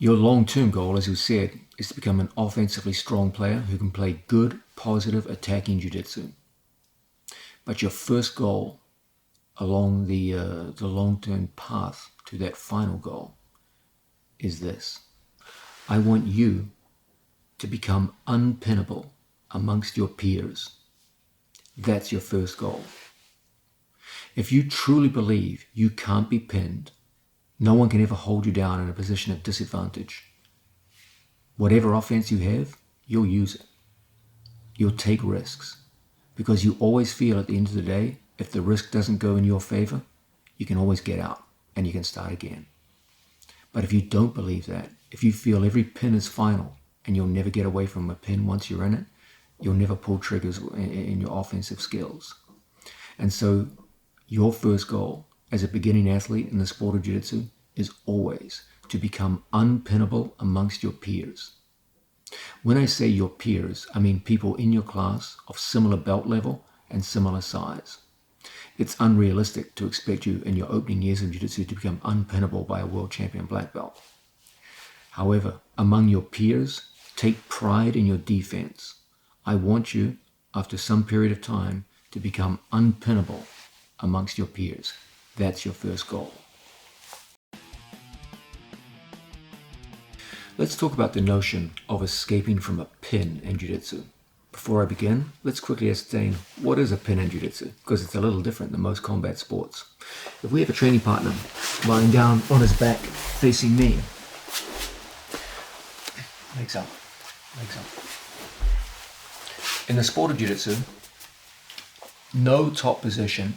Your long-term goal, as we said, is to become an offensively strong player who can play good, positive, attacking jiu-jitsu. But your first goal along the long-term path to that final goal is this. I want you to become unpinnable amongst your peers. That's your first goal. If you truly believe you can't be pinned, no one can ever hold you down in a position of disadvantage. Whatever offense you have, you'll use it. You'll take risks because you always feel at the end of the day, if the risk doesn't go in your favor, you can always get out and you can start again. But if you don't believe that, if you feel every pin is final and you'll never get away from a pin once you're in it, you'll never pull triggers in your offensive skills. And so your first goal as a beginning athlete in the sport of jiu-jitsu is always to become unpinnable amongst your peers. When I say your peers, I mean people in your class of similar belt level and similar size. It's unrealistic to expect you in your opening years of jiu-jitsu to become unpinnable by a world champion black belt. However, among your peers, take pride in your defense. I want you, after some period of time, to become unpinnable amongst your peers. That's your first goal. Let's talk about the notion of escaping from a pin in jiu-jitsu. Before I begin, let's quickly ascertain what is a pin in jiu-jitsu, because it's a little different than most combat sports. If we have a training partner lying down on his back facing me, legs up. In the sport of jiu-jitsu, no top position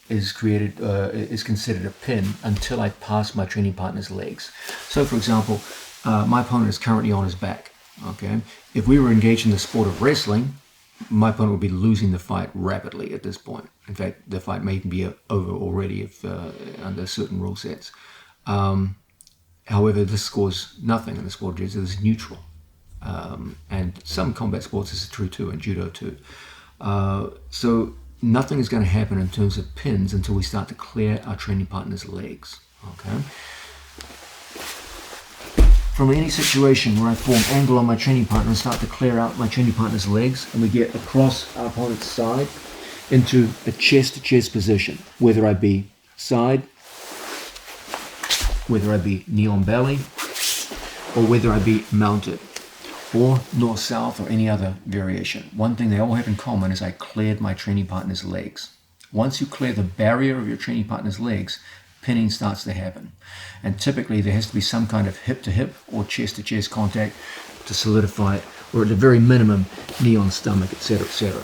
is considered a pin until I pass my training partner's legs. So, for example, my opponent is currently on his back. Okay, if we were engaged in the sport of wrestling, my opponent would be losing the fight rapidly at this point. In fact, the fight may be over already if under certain rule sets. However, this scores nothing in the sport of jiu-jitsu. It's neutral. And some combat sports this is true too, and judo too. So nothing is going to happen in terms of pins until we start to clear our training partner's legs. Okay. From any situation where I form angle on my training partner and start to clear out my training partner's legs, and we get across our opponent's side into a chest-to-chest position, whether I be side, whether I be knee on belly, or whether I be mounted, or north-south, or any other variation. One thing they all have in common is I cleared my training partner's legs. Once you clear the barrier of your training partner's legs, pinning starts to happen. And typically there has to be some kind of hip-to-hip or chest-to-chest contact to solidify it, or at the very minimum, knee on stomach, etc., etc.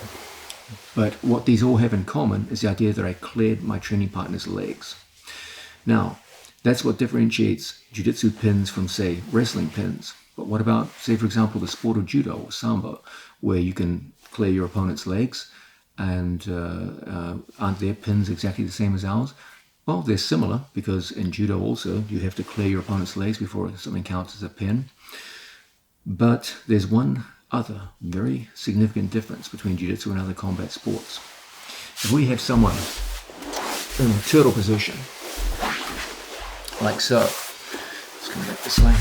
But what these all have in common is the idea that I cleared my training partner's legs. Now, that's what differentiates jiu-jitsu pins from, say, wrestling pins. But what about, say, for example, the sport of judo or sambo, where you can clear your opponent's legs, and aren't their pins exactly the same as ours? Well, they're similar, because in judo also you have to clear your opponent's legs before something counts as a pin. But there's one other very significant difference between jiu-jitsu and other combat sports. If we have someone in a turtle position, like so, let's come back this way.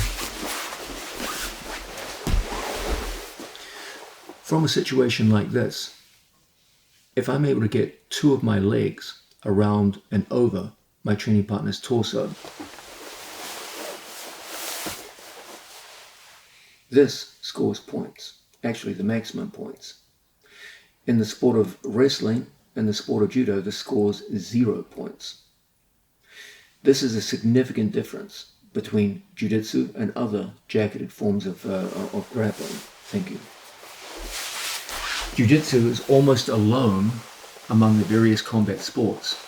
From a situation like this, if I'm able to get two of my legs around and over my training partner's torso, this scores points, actually the maximum points. In the sport of wrestling and the sport of judo, this scores 0 points. This is a significant difference between jiu-jitsu and other jacketed forms of grappling. Thank you. Jiu-jitsu is almost alone among the various combat sports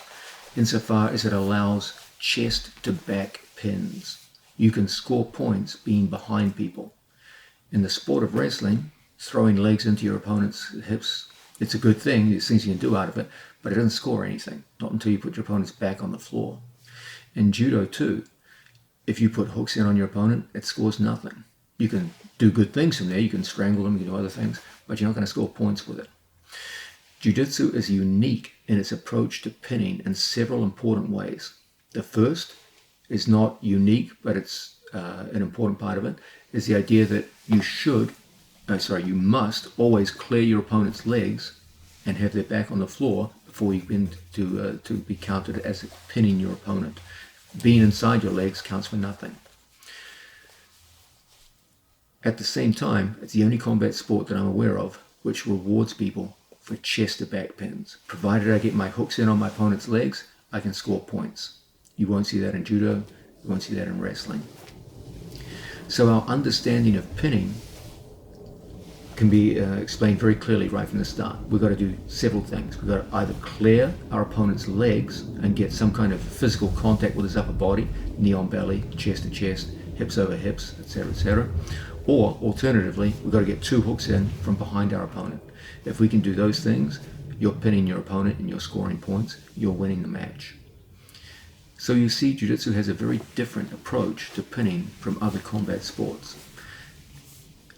insofar as it allows chest to back pins. You can score points being behind people. In the sport of wrestling, throwing legs into your opponent's hips, it's a good thing. There's things you can do out of it, but it doesn't score anything, not until you put your opponent's back on the floor. In judo too, if you put hooks in on your opponent, it scores nothing. You can do good things from there. You can strangle them, you can do other things, but you're not going to score points with it. Jiu-Jitsu is unique in its approach to pinning in several important ways. The first is not unique, but it's an important part of it, is the idea that you must always clear your opponent's legs and have their back on the floor before you begin to be counted as pinning your opponent. Being inside your legs counts for nothing. At the same time, it's the only combat sport that I'm aware of which rewards people for chest to back pins. Provided I get my hooks in on my opponent's legs, I can score points. You won't see that in judo, you won't see that in wrestling. So our understanding of pinning can be explained very clearly right from the start. We've got to do several things. We've got to either clear our opponent's legs and get some kind of physical contact with his upper body, knee on belly, chest to chest, hips over hips, etc., etc. Or alternatively, we've got to get two hooks in from behind our opponent. If we can do those things, you're pinning your opponent and you're scoring points, you're winning the match. So you see, Jiu-Jitsu has a very different approach to pinning from other combat sports.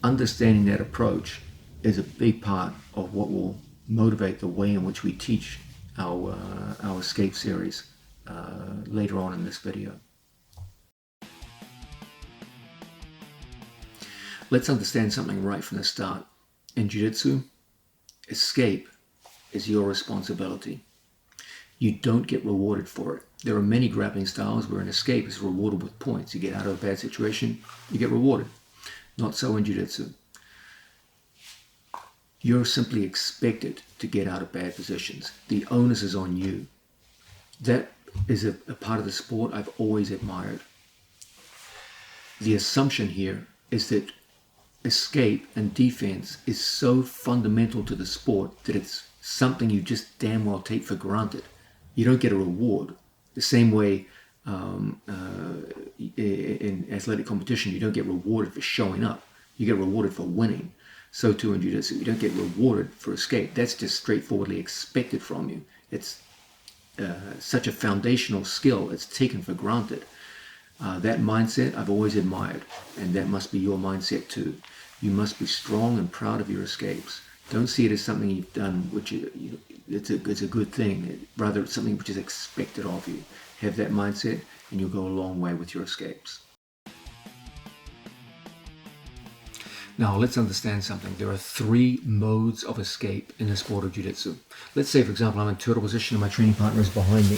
Understanding that approach is a big part of what will motivate the way in which we teach our escape series later on in this video. Let's understand something right from the start. In Jiu-Jitsu, escape is your responsibility. You don't get rewarded for it. There are many grappling styles where an escape is rewarded with points. You get out of a bad situation, you get rewarded. Not so in Jiu-Jitsu. You're simply expected to get out of bad positions. The onus is on you. That is a part of the sport I've always admired. The assumption here is that escape and defense is so fundamental to the sport that it's something you just damn well take for granted. You don't get a reward. The same way in athletic competition, you don't get rewarded for showing up. You get rewarded for winning. So too in Jiu-Jitsu, you don't get rewarded for escape. That's just straightforwardly expected from you. It's such a foundational skill. It's taken for granted. That mindset I've always admired, and that must be your mindset too. You must be strong and proud of your escapes. Don't see it as something you've done which it's a good thing. Rather, it's something which is expected of you. Have that mindset and you'll go a long way with your escapes. Now let's understand something. There are three modes of escape in the sport of Jiu-Jitsu. Let's say, for example, I'm in turtle position and my training partner is behind me.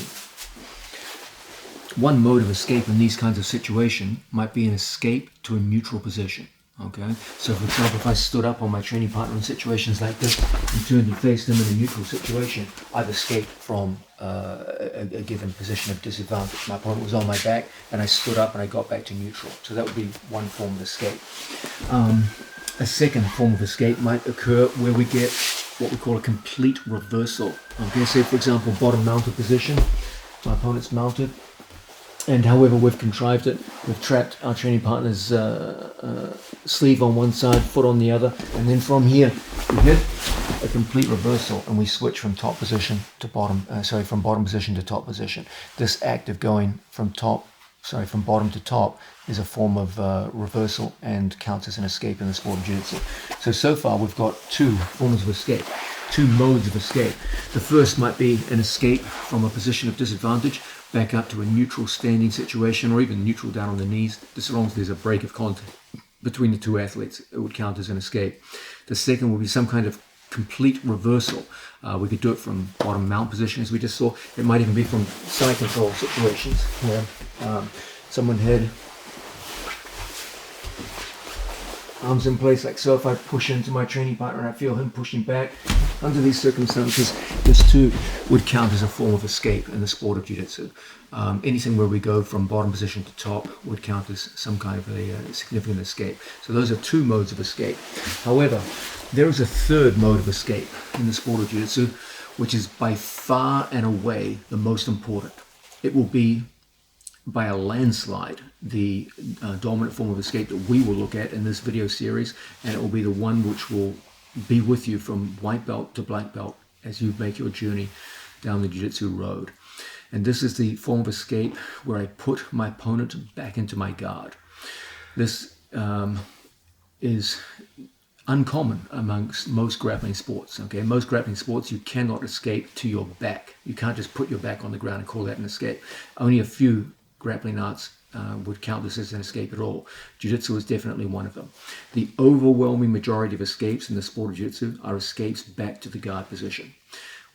One mode of escape in these kinds of situations might be an escape to a neutral position. Okay, so for example, if I stood up on my training partner in situations like this and turned and faced him in a neutral situation, I've escaped from a given position of disadvantage. My opponent was on my back and I stood up and I got back to neutral. So that would be one form of escape. A second form of escape might occur where we get what we call a complete reversal. Okay, say for example, bottom mounted position, my opponent's mounted, and however we've contrived it, we've trapped our training partner's sleeve on one side, foot on the other, and then from here we hit a complete reversal and we switch from top position to bottom, from bottom position to top position. This act of going from bottom to top is a form of reversal and counts as an escape in the sport of Jiu-Jitsu. So far we've got two forms of escape, two modes of escape. The first might be an escape from a position of disadvantage back up to a neutral standing situation, or even neutral down on the knees. As long as there's a break of contact between the two athletes, it would count as an escape. The second would be some kind of complete reversal. We could do it from bottom mount position, as we just saw. It might even be from side control situations where someone had arms in place like so. If I push into my training partner and I feel him pushing back, under these circumstances, this too would count as a form of escape in the sport of Jiu-Jitsu. Anything where we go from bottom position to top would count as some kind of a significant escape. So those are two modes of escape. However, there is a third mode of escape in the sport of Jiu-Jitsu, which is by far and away the most important. It will be by a landslide the dominant form of escape that we will look at in this video series, and it will be the one which will be with you from white belt to black belt as you make your journey down the jiu-jitsu road. And this is the form of escape where I put my opponent back into my guard. This is uncommon amongst most grappling sports. Okay, most grappling sports you cannot escape to your back. You can't just put your back on the ground and call that an escape. Only a few grappling arts would count this as an escape at all. Jiu-jitsu is definitely one of them. The overwhelming majority of escapes in the sport of jiu-jitsu are escapes back to the guard position.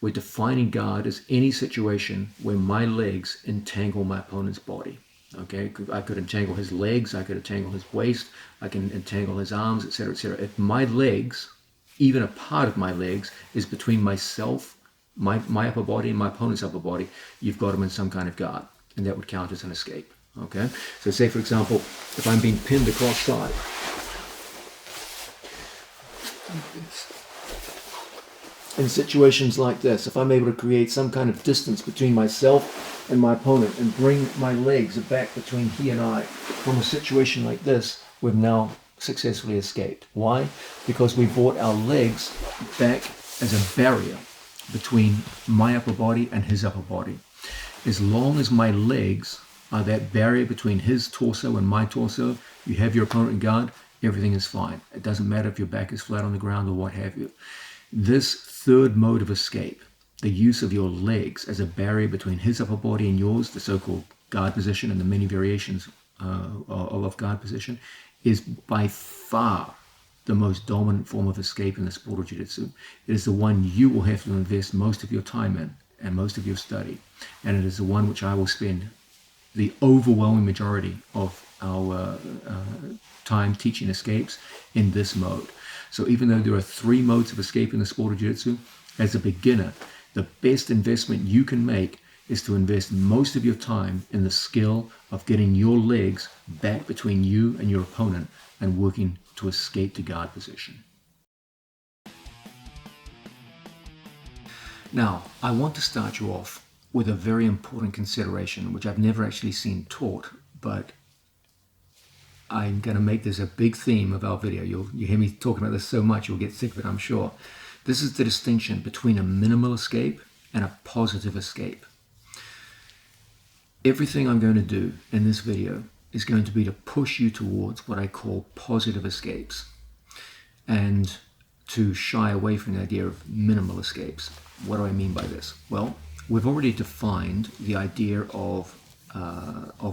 We're defining guard as any situation where my legs entangle my opponent's body. Okay, I could entangle his legs, I could entangle his waist, I can entangle his arms, etc., etc. If my legs, even a part of my legs, is between myself, my upper body, and my opponent's upper body, you've got him in some kind of guard, and that would count as an escape. Okay, so say for example, if I'm being pinned across side, in situations like this, if I'm able to create some kind of distance between myself and my opponent and bring my legs back between he and I, from a situation like this, we've now successfully escaped. Why? Because we brought our legs back as a barrier between my upper body and his upper body. As long as my legs are that barrier between his torso and my torso, you have your opponent in guard, everything is fine. It doesn't matter if your back is flat on the ground or what have you. This third mode of escape, the use of your legs as a barrier between his upper body and yours, the so-called guard position and the many variations of guard position, is by far the most dominant form of escape in the sport of jiu-jitsu. It is the one you will have to invest most of your time in and most of your study. And it is the one which I will spend the overwhelming majority of our time teaching escapes in this mode. So even though there are 3 modes of escape in the sport of jiu-jitsu, as a beginner, the best investment you can make is to invest most of your time in the skill of getting your legs back between you and your opponent and working to escape to guard position. Now, I want to start you off with a very important consideration, which I've never actually seen taught, but I'm going to make this a big theme of our video. You hear me talking about this so much, you'll get sick of it, I'm sure. This is the distinction between a minimal escape and a positive escape. Everything I'm going to do in this video is going to be to push you towards what I call positive escapes and to shy away from the idea of minimal escapes. What do I mean by this? Well, we've already defined the idea of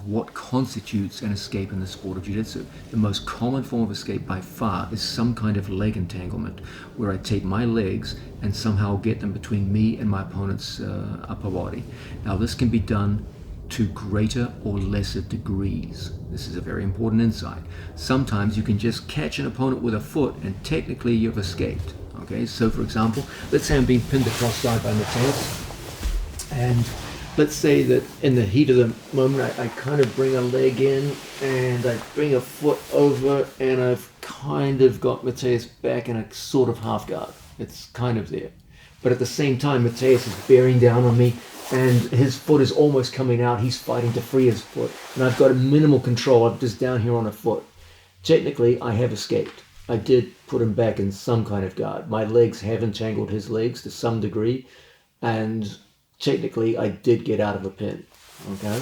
what constitutes an escape in the sport of jiu-jitsu. The most common form of escape by far is some kind of leg entanglement, where I take my legs and somehow get them between me and my opponent's upper body. Now this can be done to greater or lesser degrees. This is a very important insight. Sometimes you can just catch an opponent with a foot and technically you've escaped. Okay, so for example, let's say I'm being pinned across side by Mateus, and let's say that in the heat of the moment, I kind of bring a leg in and I bring a foot over and I've kind of got Mateus back in a sort of half guard. It's kind of there. But at the same time, Mateus is bearing down on me and his foot is almost coming out. He's fighting to free his foot. And I've got a minimal control. I'm just down here on a foot. Technically, I have escaped. I did put him back in some kind of guard. My legs have entangled his legs to some degree. And technically, I did get out of a pin, okay?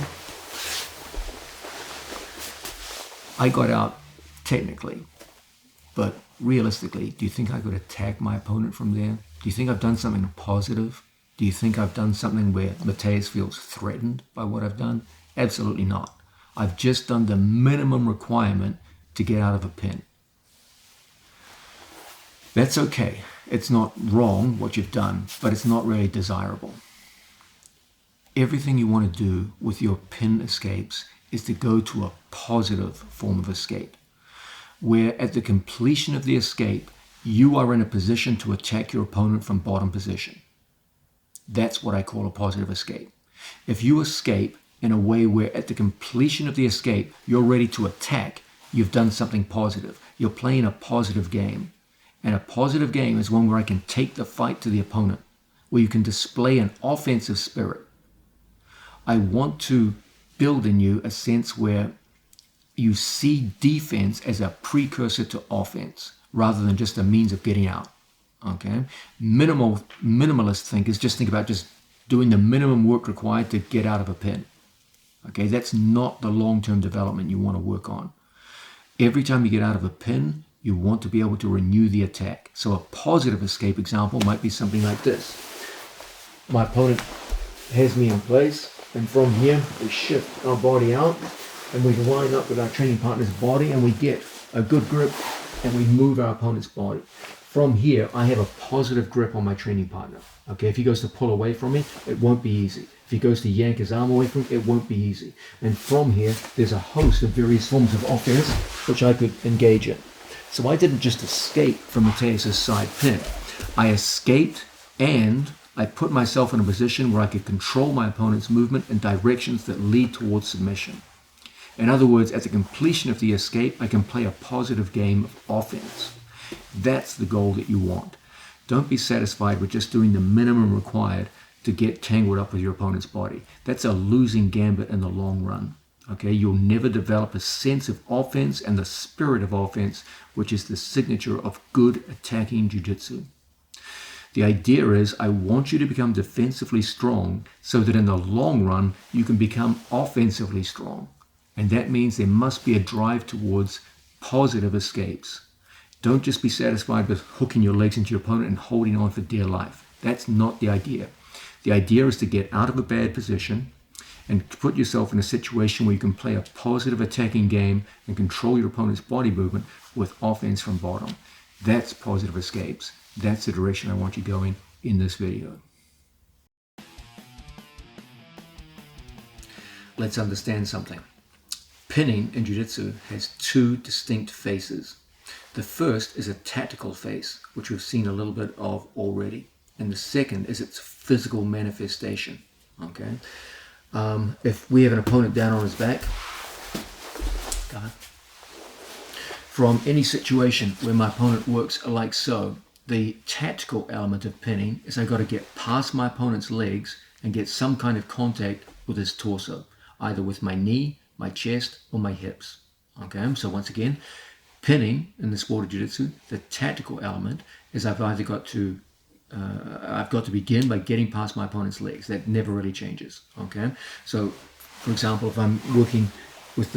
I got out technically, but realistically, do you think I could attack my opponent from there? Do you think I've done something positive? Do you think I've done something where Mateus feels threatened by what I've done? Absolutely not. I've just done the minimum requirement to get out of a pin. That's okay. It's not wrong what you've done, but it's not really desirable. Everything you want to do with your pin escapes is to go to a positive form of escape, where at the completion of the escape, you are in a position to attack your opponent from bottom position. That's what I call a positive escape. If you escape in a way where at the completion of the escape, you're ready to attack, you've done something positive. You're playing a positive game. And a positive game is one where I can take the fight to the opponent, where you can display an offensive spirit. I want to build in you a sense where you see defense as a precursor to offense rather than just a means of getting out. Okay? Minimalist thinkers just think about just doing the minimum work required to get out of a pin. Okay? That's not the long-term development you want to work on. Every time you get out of a pin, you want to be able to renew the attack. So a positive escape example might be something like this. My opponent has me in place, and from here we shift our body out and we line up with our training partner's body and we get a good grip and we move our opponent's body. From here, I have a positive grip on my training partner. Okay, if he goes to pull away from me, it won't be easy. If he goes to yank his arm away from me, it won't be easy. And from here, there's a host of various forms of offense which I could engage in. So I didn't just escape from Mateus' side pin. I escaped and I put myself in a position where I could control my opponent's movement in directions that lead towards submission. In other words, at the completion of the escape, I can play a positive game of offense. That's the goal that you want. Don't be satisfied with just doing the minimum required to get tangled up with your opponent's body. That's a losing gambit in the long run. Okay, you'll never develop a sense of offense and the spirit of offense, which is the signature of good attacking jiu-jitsu. The idea is I want you to become defensively strong so that in the long run, you can become offensively strong. And that means there must be a drive towards positive escapes. Don't just be satisfied with hooking your legs into your opponent and holding on for dear life. That's not the idea. The idea is to get out of a bad position and to put yourself in a situation where you can play a positive attacking game and control your opponent's body movement with offense from bottom. That's positive escapes. That's the direction I want you going in this video. Let's understand something. Pinning in jiu-jitsu has two distinct faces. The first is a tactical face, which we've seen a little bit of already. And the second is its physical manifestation. Okay? If we have an opponent down on his back, from any situation where my opponent works like so, the tactical element of pinning is I've got to get past my opponent's legs and get some kind of contact with his torso, either with my knee, my chest, or my hips. Okay, so once again, pinning in the sport of jiu-jitsu, the tactical element is I've got to begin by getting past my opponent's legs. That never really changes. Okay, so for example, if I'm working with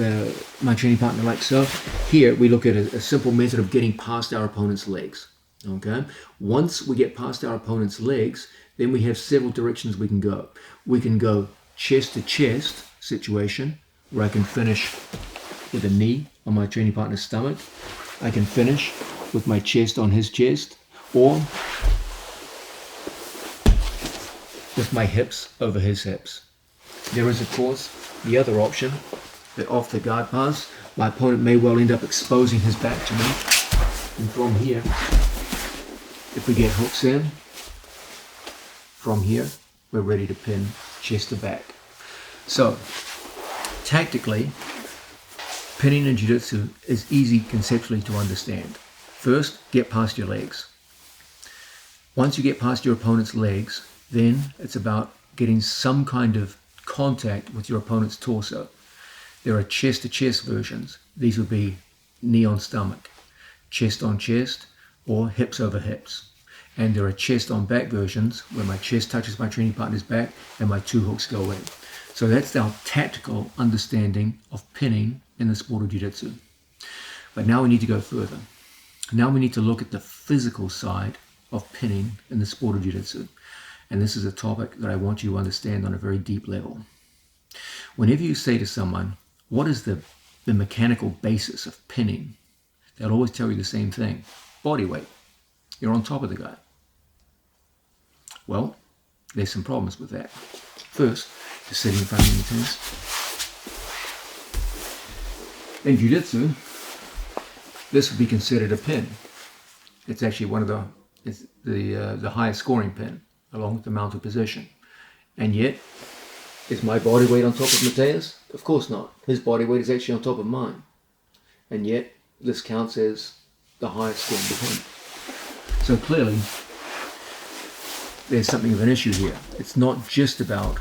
my training partner like so, here we look at a simple method of getting past our opponent's legs. Okay, once we get past our opponent's legs, then we have several directions we can go. We can go chest to chest situation, where I can finish with a knee on my training partner's stomach. I can finish with my chest on his chest, or with my hips over his hips. There is, of course, the other option, that off the guard pass, my opponent may well end up exposing his back to me. And from here, if we get hooks in, from here, we're ready to pin chest to back. So, tactically, pinning in jiu-jitsu is easy conceptually to understand. First, get past your legs. Once you get past your opponent's legs, then it's about getting some kind of contact with your opponent's torso. There are chest-to-chest versions. These would be knee on stomach, chest on chest, or hips over hips. And there are chest on back versions where my chest touches my training partner's back and my two hooks go in. So that's our tactical understanding of pinning in the sport of jiu-jitsu. But now we need to go further. Now we need to look at the physical side of pinning in the sport of jiu-jitsu. And this is a topic that I want you to understand on a very deep level. Whenever you say to someone, what is the mechanical basis of pinning? They'll always tell you the same thing. Body weight. You're on top of the guy. Well, there's some problems with that. First, you're sitting in front of the tennis. In jiu-jitsu, this would be considered a pin. It's actually one of the highest scoring pin, along with the mounted position. And yet, is my body weight on top of Mateus? Of course not. His body weight is actually on top of mine. And yet, this counts as the highest scoring pin. So clearly, there's something of an issue here. It's not just about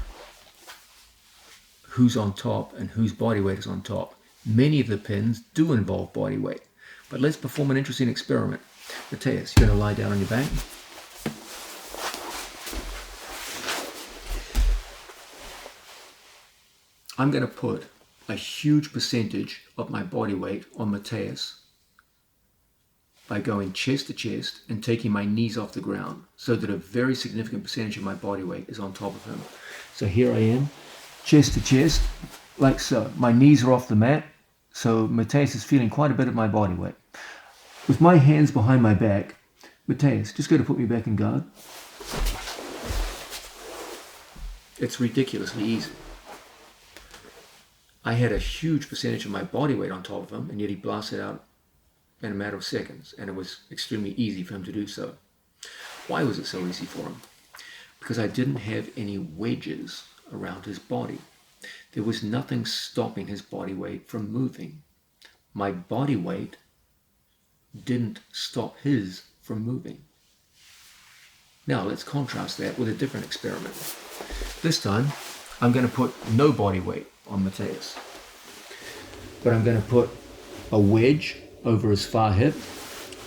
who's on top and whose body weight is on top. Many of the pins do involve body weight. But let's perform an interesting experiment. Matthias, you're going to lie down on your back. I'm going to put a huge percentage of my body weight on Matthias by going chest to chest and taking my knees off the ground, so that a very significant percentage of my body weight is on top of him. So here I am, chest to chest, like so. My knees are off the mat, so Matthias is feeling quite a bit of my body weight. With my hands behind my back, Matthias, just go to put me back in guard. It's ridiculously easy. I had a huge percentage of my body weight on top of him, and yet he blasted out in a matter of seconds, and it was extremely easy for him to do so. Why was it so easy for him? Because I didn't have any wedges around his body. There was nothing stopping his body weight from moving. My body weight didn't stop his from moving. Now let's contrast that with a different experiment. This time I'm going to put no body weight on Matthias, but I'm going to put a wedge over his far hip,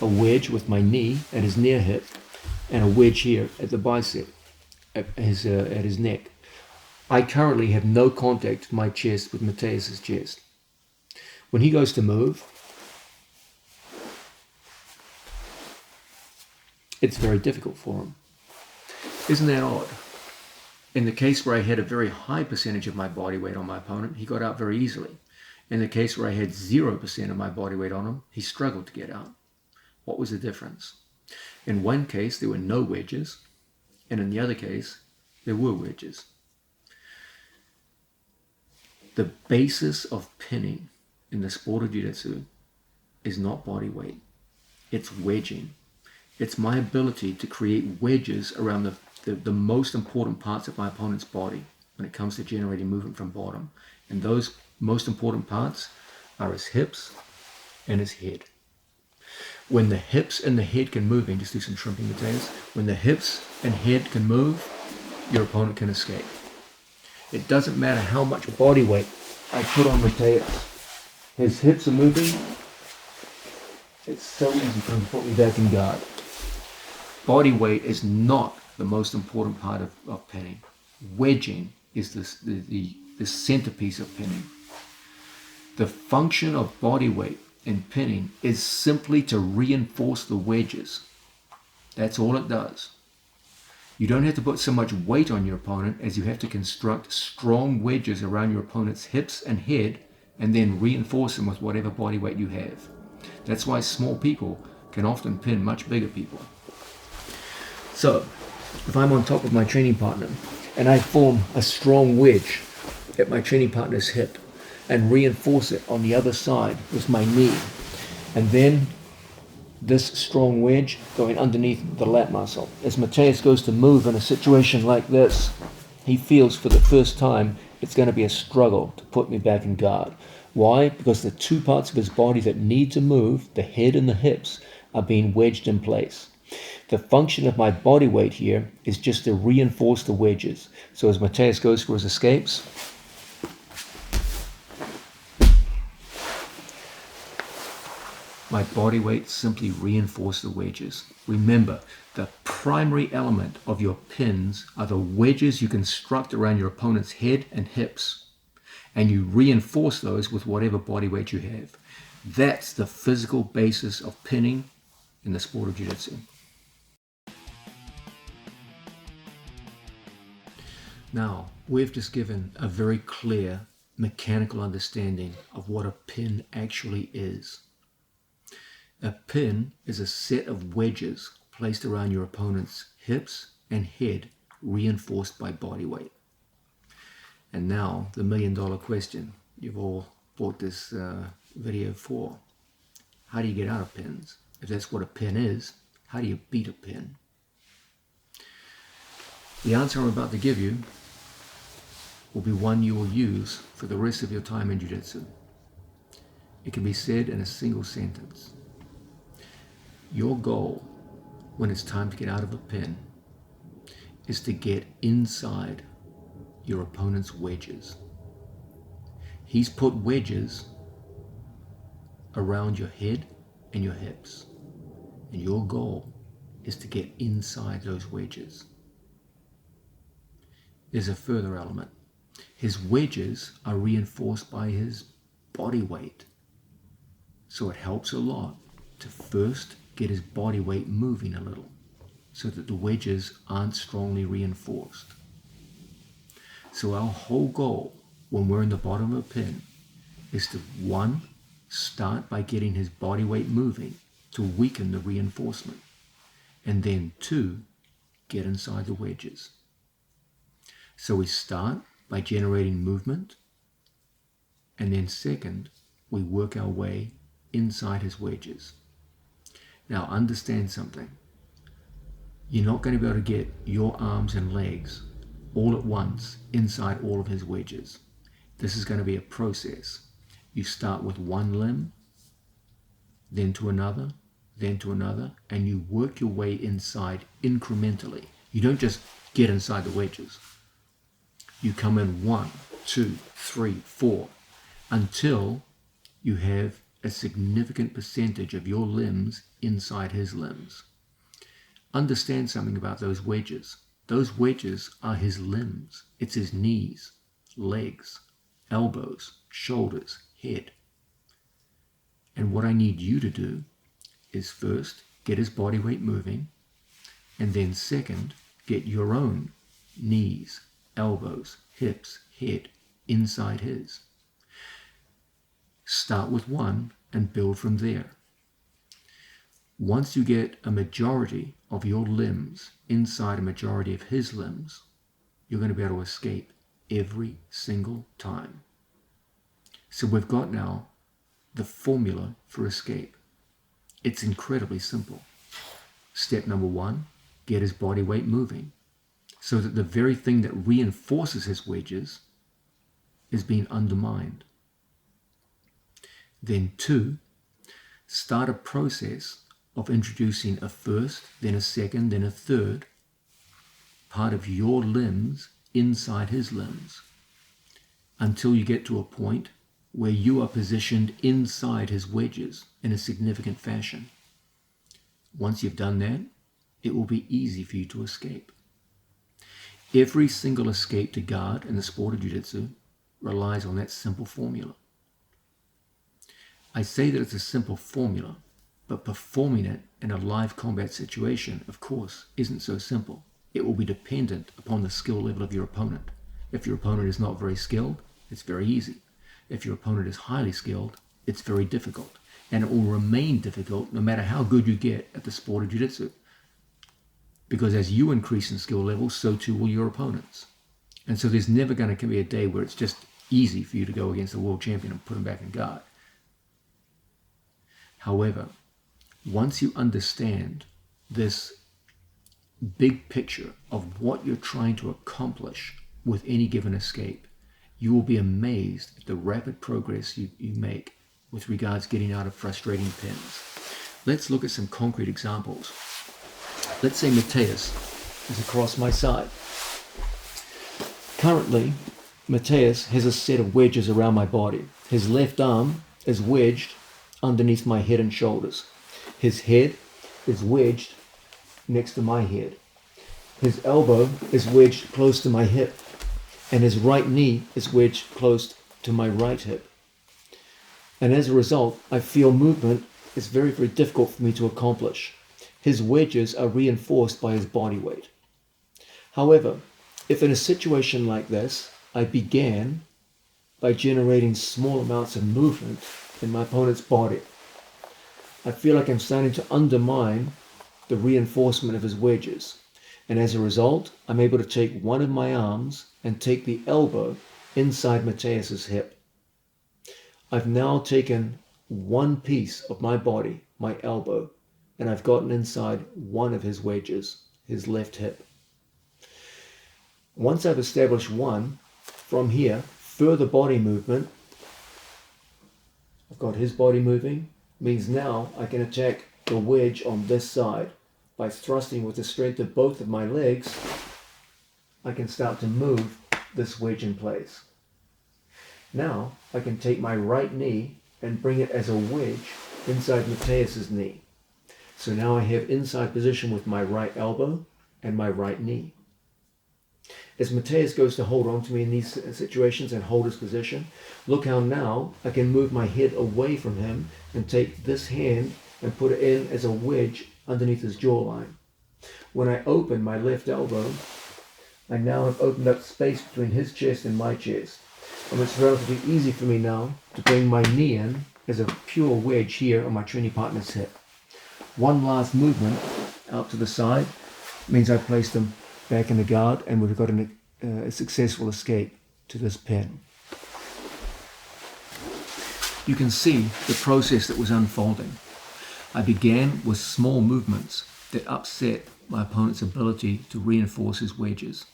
a wedge with my knee at his near hip, and a wedge here at the bicep, at his neck. I currently have no contact with my chest with Matthias's chest. When he goes to move, it's very difficult for him. Isn't that odd? In the case where I had a very high percentage of my body weight on my opponent, he got out very easily. In the case where I had 0% of my body weight on him, he struggled to get out. What was the difference? In one case, there were no wedges, and in the other case, there were wedges. The basis of pinning in the sport of jiu-jitsu is not body weight. It's wedging. It's my ability to create wedges around the most important parts of my opponent's body when it comes to generating movement from bottom. And those most important parts are his hips and his head. When the hips and the head can move, and just do some shrimping Matthias, when the hips and head can move, your opponent can escape. It doesn't matter how much body weight I put on Matthias. His hips are moving. It's so easy for him to put me back in guard. Body weight is not the most important part of pinning. Wedging is the centerpiece of pinning. The function of body weight in pinning is simply to reinforce the wedges. That's all it does. You don't have to put so much weight on your opponent as you have to construct strong wedges around your opponent's hips and head, and then reinforce them with whatever body weight you have. That's why small people can often pin much bigger people. So, if I'm on top of my training partner and I form a strong wedge at my training partner's hip and reinforce it on the other side with my knee, and then this strong wedge going underneath the lat muscle. As Matthias goes to move in a situation like this, he feels for the first time it's going to be a struggle to put me back in guard. Why? Because the two parts of his body that need to move, the head and the hips, are being wedged in place. The function of my body weight here is just to reinforce the wedges. So as Matthias goes for his escapes, my body weight simply reinforces the wedges. Remember, the primary element of your pins are the wedges you construct around your opponent's head and hips, and you reinforce those with whatever body weight you have. That's the physical basis of pinning in the sport of jiu-jitsu. Now, we've just given a very clear mechanical understanding of what a pin actually is. A pin is a set of wedges placed around your opponent's hips and head, reinforced by body weight. And now, the million-dollar question you've all bought this video for. How do you get out of pins? If that's what a pin is, how do you beat a pin? The answer I'm about to give you will be one you will use for the rest of your time in jiu-jitsu. It can be said in a single sentence. Your goal, when it's time to get out of a pin, is to get inside your opponent's wedges. He's put wedges around your head and your hips. And your goal is to get inside those wedges. There's a further element. His wedges are reinforced by his body weight. So it helps a lot to first get his body weight moving a little so that the wedges aren't strongly reinforced. So our whole goal when we're in the bottom of a pin is to, one, start by getting his body weight moving to weaken the reinforcement, and then two, get inside the wedges. So we start by generating movement, and then second, we work our way inside his wedges. Now understand something. You're not going to be able to get your arms and legs all at once inside all of his wedges. This is going to be a process. You start with one limb, then to another, and you work your way inside incrementally. You don't just get inside the wedges. You come in 1, 2, 3, 4, until you have a significant percentage of your limbs inside his limbs. Understand something about those wedges. Those wedges are his limbs. It's his knees, legs, elbows, shoulders, head. And what I need you to do is first get his body weight moving, and then second, get your own knees, elbows, hips, head inside his. Start with one and build from there. Once you get a majority of your limbs inside a majority of his limbs, you're going to be able to escape every single time. So we've got now the formula for escape. It's incredibly simple. Step number one, get his body weight moving so that the very thing that reinforces his wedges is being undermined. Then two, start a process of introducing a first, then a second, then a third part of your limbs inside his limbs until you get to a point where you are positioned inside his wedges in a significant fashion. Once you've done that, it will be easy for you to escape. Every single escape to guard in the sport of jiu-jitsu relies on that simple formula. I say that it's a simple formula, but performing it in a live combat situation, of course, isn't so simple. It will be dependent upon the skill level of your opponent. If your opponent is not very skilled, it's very easy. If your opponent is highly skilled, it's very difficult. And it will remain difficult no matter how good you get at the sport of jiu-jitsu. Because as you increase in skill level, so too will your opponents. And so there's never going to be a day where it's just easy for you to go against a world champion and put him back in guard. However, once you understand this big picture of what you're trying to accomplish with any given escape, you will be amazed at the rapid progress you make with regards getting out of frustrating pins. Let's look at some concrete examples. Let's say Mateus is across my side. Currently, Mateus has a set of wedges around my body. His left arm is wedged underneath my head and shoulders. His head is wedged next to my head. His elbow is wedged close to my hip, and his right knee is wedged close to my right hip. And as a result, I feel movement is very, very difficult for me to accomplish. His wedges are reinforced by his body weight. However, if in a situation like this, I began by generating small amounts of movement in my opponent's body, I feel like I'm starting to undermine the reinforcement of his wedges. And as a result, I'm able to take one of my arms and take the elbow inside Mateus's hip. I've now taken one piece of my body, my elbow, and I've gotten inside one of his wedges, his left hip. Once I've established one, from here, further body movement, I've got his body moving, means now I can attack the wedge on this side. By thrusting with the strength of both of my legs, I can start to move this wedge in place. Now I can take my right knee and bring it as a wedge inside Mateus's knee. So now I have inside position with my right elbow and my right knee. As Mateus goes to hold on to me in these situations and hold his position, look how now I can move my head away from him and take this hand and put it in as a wedge underneath his jawline. When I open my left elbow, I now have opened up space between his chest and my chest. And it's relatively easy for me now to bring my knee in as a pure wedge here on my training partner's hip. One last movement out to the side means I placed them back in the guard and we've got a successful escape to this pin. You can see the process that was unfolding. I began with small movements that upset my opponent's ability to reinforce his wedges.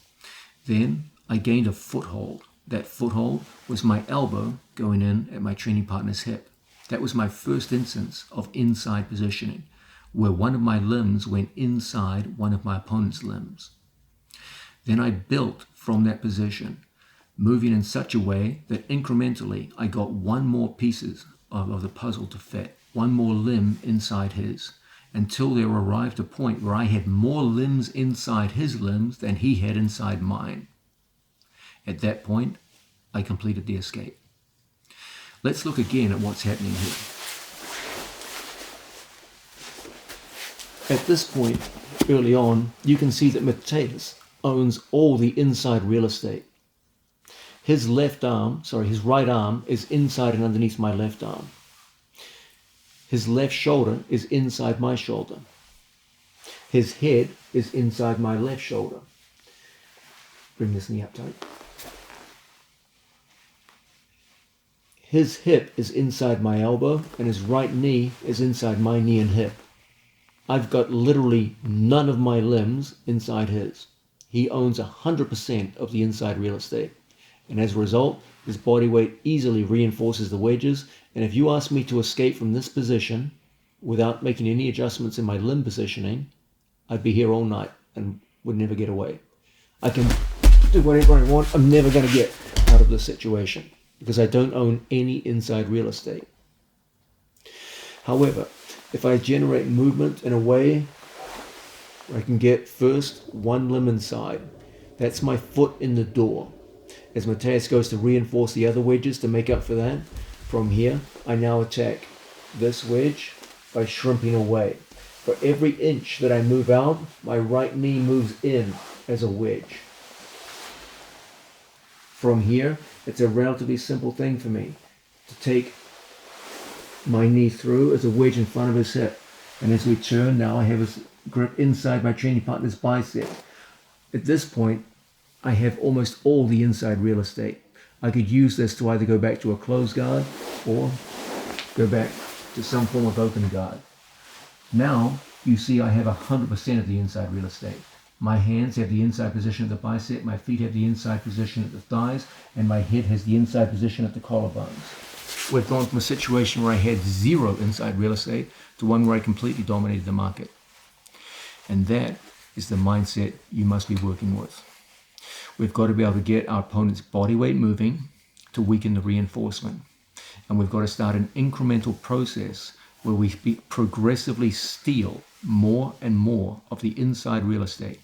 Then I gained a foothold. That foothold was my elbow going in at my training partner's hip. That was my first instance of inside positioning, where one of my limbs went inside one of my opponent's limbs. Then I built from that position, moving in such a way that incrementally I got one more pieces of the puzzle to fit, one more limb inside his, until there arrived a point where I had more limbs inside his limbs than he had inside mine. At that point, I completed the escape. Let's look again at what's happening here. At this point, early on, you can see that Mateus owns all the inside real estate. His right arm is inside and underneath my left arm. His left shoulder is inside my shoulder. His head is inside my left shoulder. Bring this knee up tight. His hip is inside my elbow and his right knee is inside my knee and hip. I've got literally none of my limbs inside his. He owns 100% of the inside real estate. And as a result, his body weight easily reinforces the wedges. And if you ask me to escape from this position without making any adjustments in my limb positioning, I'd be here all night and would never get away. I can do whatever I want. I'm never going to get out of this situation because I don't own any inside real estate. However, if I generate movement in a way where I can get first one limb inside, that's my foot in the door. As Mateus goes to reinforce the other wedges to make up for that, from here, I now attack this wedge by shrimping away. For every inch that I move out, my right knee moves in as a wedge. From here, it's a relatively simple thing for me to take my knee through as a wedge in front of his hip. And as we turn, now I have his grip inside my training partner's bicep. At this point, I have almost all the inside real estate. I could use this to either go back to a closed guard or go back to some form of open guard. Now, you see I have 100% of the inside real estate. My hands have the inside position at the bicep, my feet have the inside position at the thighs, and my head has the inside position at the collarbones. We've gone from a situation where I had zero inside real estate to one where I completely dominated the market. And that is the mindset you must be working with. We've got to be able to get our opponent's body weight moving to weaken the reinforcement. And we've got to start an incremental process where we progressively steal more and more of the inside real estate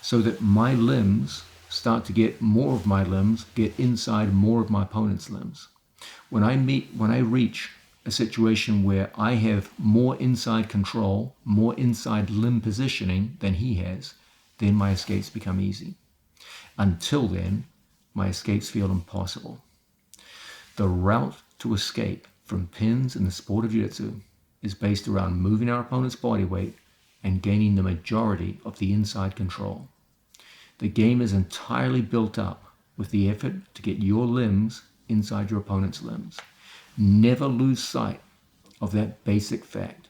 so that my limbs start to get more of my limbs, get inside more of my opponent's limbs. When I reach a situation where I have more inside control, more inside limb positioning than he has, then my escapes become easy. Until then, my escapes feel impossible. The route to escape from pins in the sport of jiu-jitsu is based around moving our opponent's body weight and gaining the majority of the inside control. The game is entirely built up with the effort to get your limbs inside your opponent's limbs. Never lose sight of that basic fact.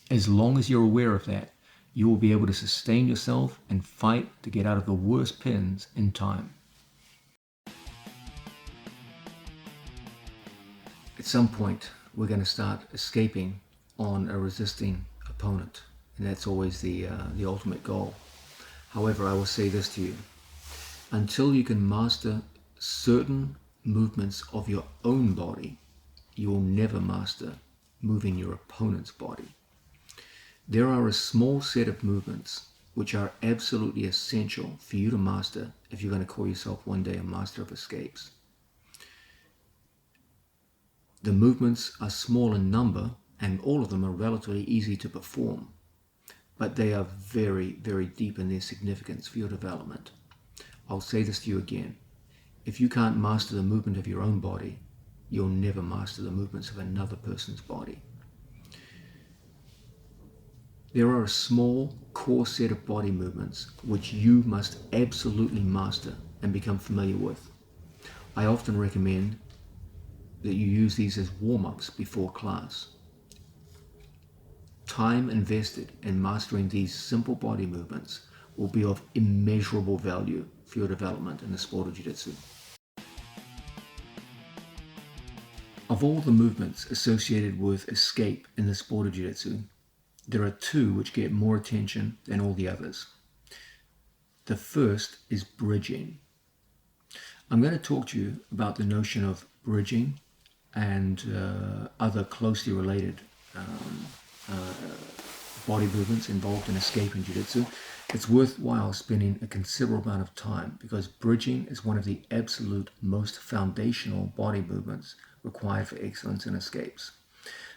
As long as you're aware of that, you will be able to sustain yourself and fight to get out of the worst pins in time. At some point, we're going to start escaping on a resisting opponent, and that's always the ultimate goal. However, I will say this to you. Until you can master certain movements of your own body, you will never master moving your opponent's body. There are a small set of movements which are absolutely essential for you to master if you're going to call yourself one day a master of escapes. The movements are small in number, and all of them are relatively easy to perform, but they are very, very deep in their significance for your development. I'll say this to you again. If you can't master the movement of your own body, you'll never master the movements of another person's body. There are a small core set of body movements which you must absolutely master and become familiar with. I often recommend that you use these as warm-ups before class. Time invested in mastering these simple body movements will be of immeasurable value for your development in the sport of Jiu-Jitsu. Of all the movements associated with escape in the sport of Jiu-Jitsu, there are two which get more attention than all the others. The first is bridging. I'm going to talk to you about the notion of bridging and other closely related body movements involved in escape in Jiu-Jitsu. It's worthwhile spending a considerable amount of time because bridging is one of the absolute most foundational body movements required for excellence in escapes.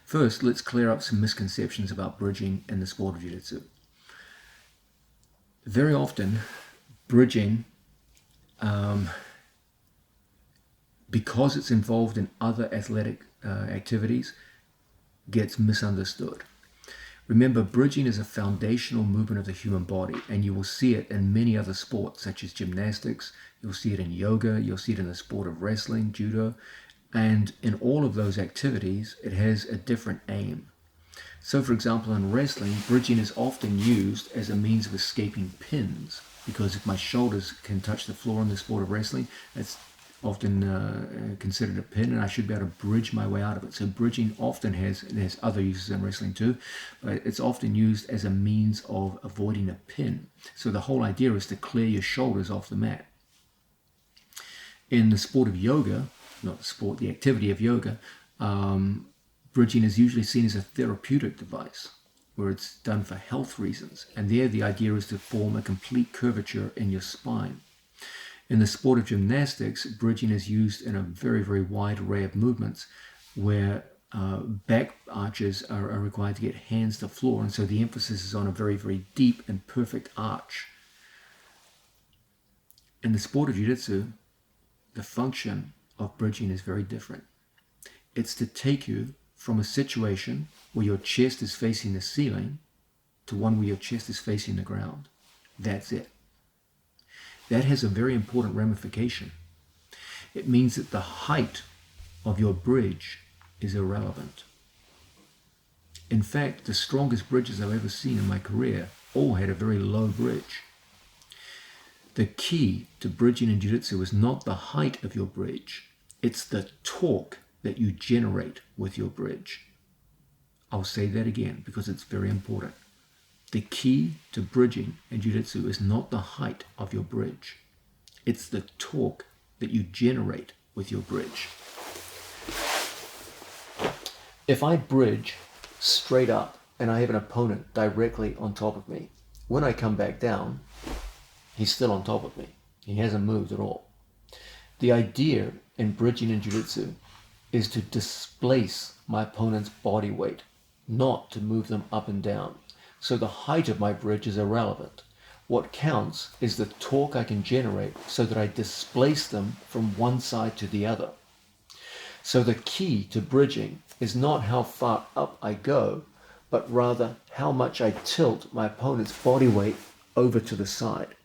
First, let's clear up some misconceptions about bridging in the sport of Jiu-Jitsu. Very often, bridging, because it's involved in other athletic activities, gets misunderstood. Remember, bridging is a foundational movement of the human body, and you will see it in many other sports, such as gymnastics. You'll see it in yoga. You'll see it in the sport of wrestling, judo. And in all of those activities, it has a different aim. So, for example, in wrestling, bridging is often used as a means of escaping pins, because if my shoulders can touch the floor in the sport of wrestling, it's often considered a pin, and I should be able to bridge my way out of it. So bridging often has other uses in wrestling too, but it's often used as a means of avoiding a pin. So the whole idea is to clear your shoulders off the mat. In the sport of yoga, not the sport, the activity of yoga, bridging is usually seen as a therapeutic device where it's done for health reasons. And there the idea is to form a complete curvature in your spine. In the sport of gymnastics, bridging is used in a very, very wide array of movements where back arches are required to get hands to floor. And so the emphasis is on a very, very deep and perfect arch. In the sport of Jiu-Jitsu, the function of bridging is very different. It's to take you from a situation where your chest is facing the ceiling to one where your chest is facing the ground. That's it. That has a very important ramification. It means that the height of your bridge is irrelevant. In fact, the strongest bridges I've ever seen in my career all had a very low bridge. The key to bridging in Jiu-Jitsu is not the height of your bridge, it's the torque that you generate with your bridge. I'll say that again because it's very important. The key to bridging in Jiu-Jitsu is not the height of your bridge. It's the torque that you generate with your bridge. If I bridge straight up and I have an opponent directly on top of me, when I come back down, he's still on top of me. He hasn't moved at all. The idea in bridging in Jiu-Jitsu is to displace my opponent's body weight, not to move them up and down. So the height of my bridge is irrelevant. What counts is the torque I can generate so that I displace them from one side to the other. So the key to bridging is not how far up I go, but rather how much I tilt my opponent's body weight over to the side.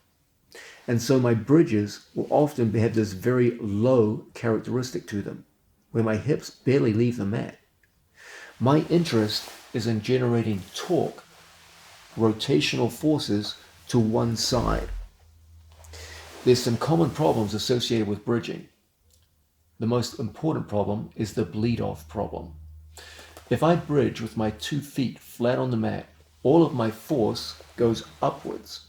And so my bridges will often have this very low characteristic to them, where my hips barely leave the mat. My interest is in generating torque, rotational forces to one side. There's some common problems associated with bridging. The most important problem is the bleed-off problem. If I bridge with my 2 feet flat on the mat, all of my force goes upwards.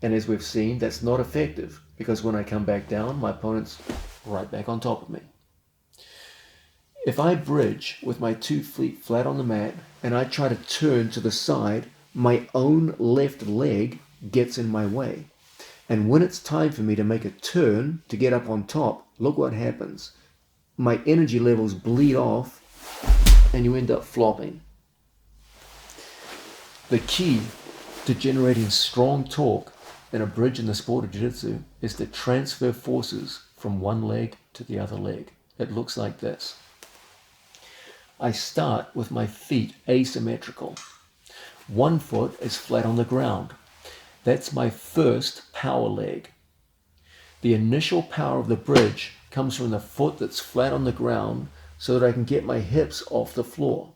And as we've seen, that's not effective because when I come back down, my opponent's right back on top of me. If I bridge with my 2 feet flat on the mat and I try to turn to the side, my own left leg gets in my way. And when it's time for me to make a turn to get up on top, look what happens. My energy levels bleed off and you end up flopping. The key to generating strong torque in a bridge in the sport of jiu-jitsu is to transfer forces from one leg to the other leg. It looks like this. I start with my feet asymmetrical. One foot is flat on the ground. That's my first power leg. The initial power of the bridge comes from the foot that's flat on the ground so that I can get my hips off the floor.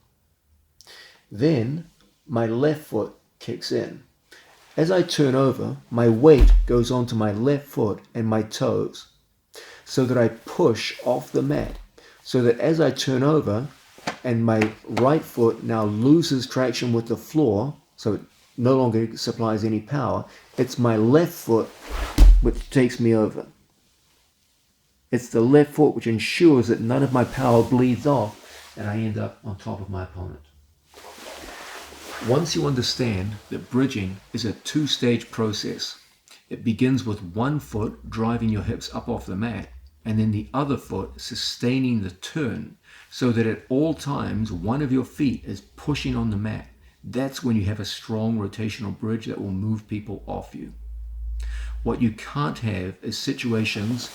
Then my left foot kicks in. As I turn over, my weight goes onto my left foot and my toes so that I push off the mat, so that as I turn over and my right foot now loses traction with the floor, so it no longer supplies any power, it's my left foot which takes me over. It's the left foot which ensures that none of my power bleeds off and I end up on top of my opponent. Once you understand that bridging is a 2-stage process, it begins with one foot driving your hips up off the mat and then the other foot sustaining the turn so that at all times one of your feet is pushing on the mat. That's when you have a strong rotational bridge that will move people off you. What you can't have is situations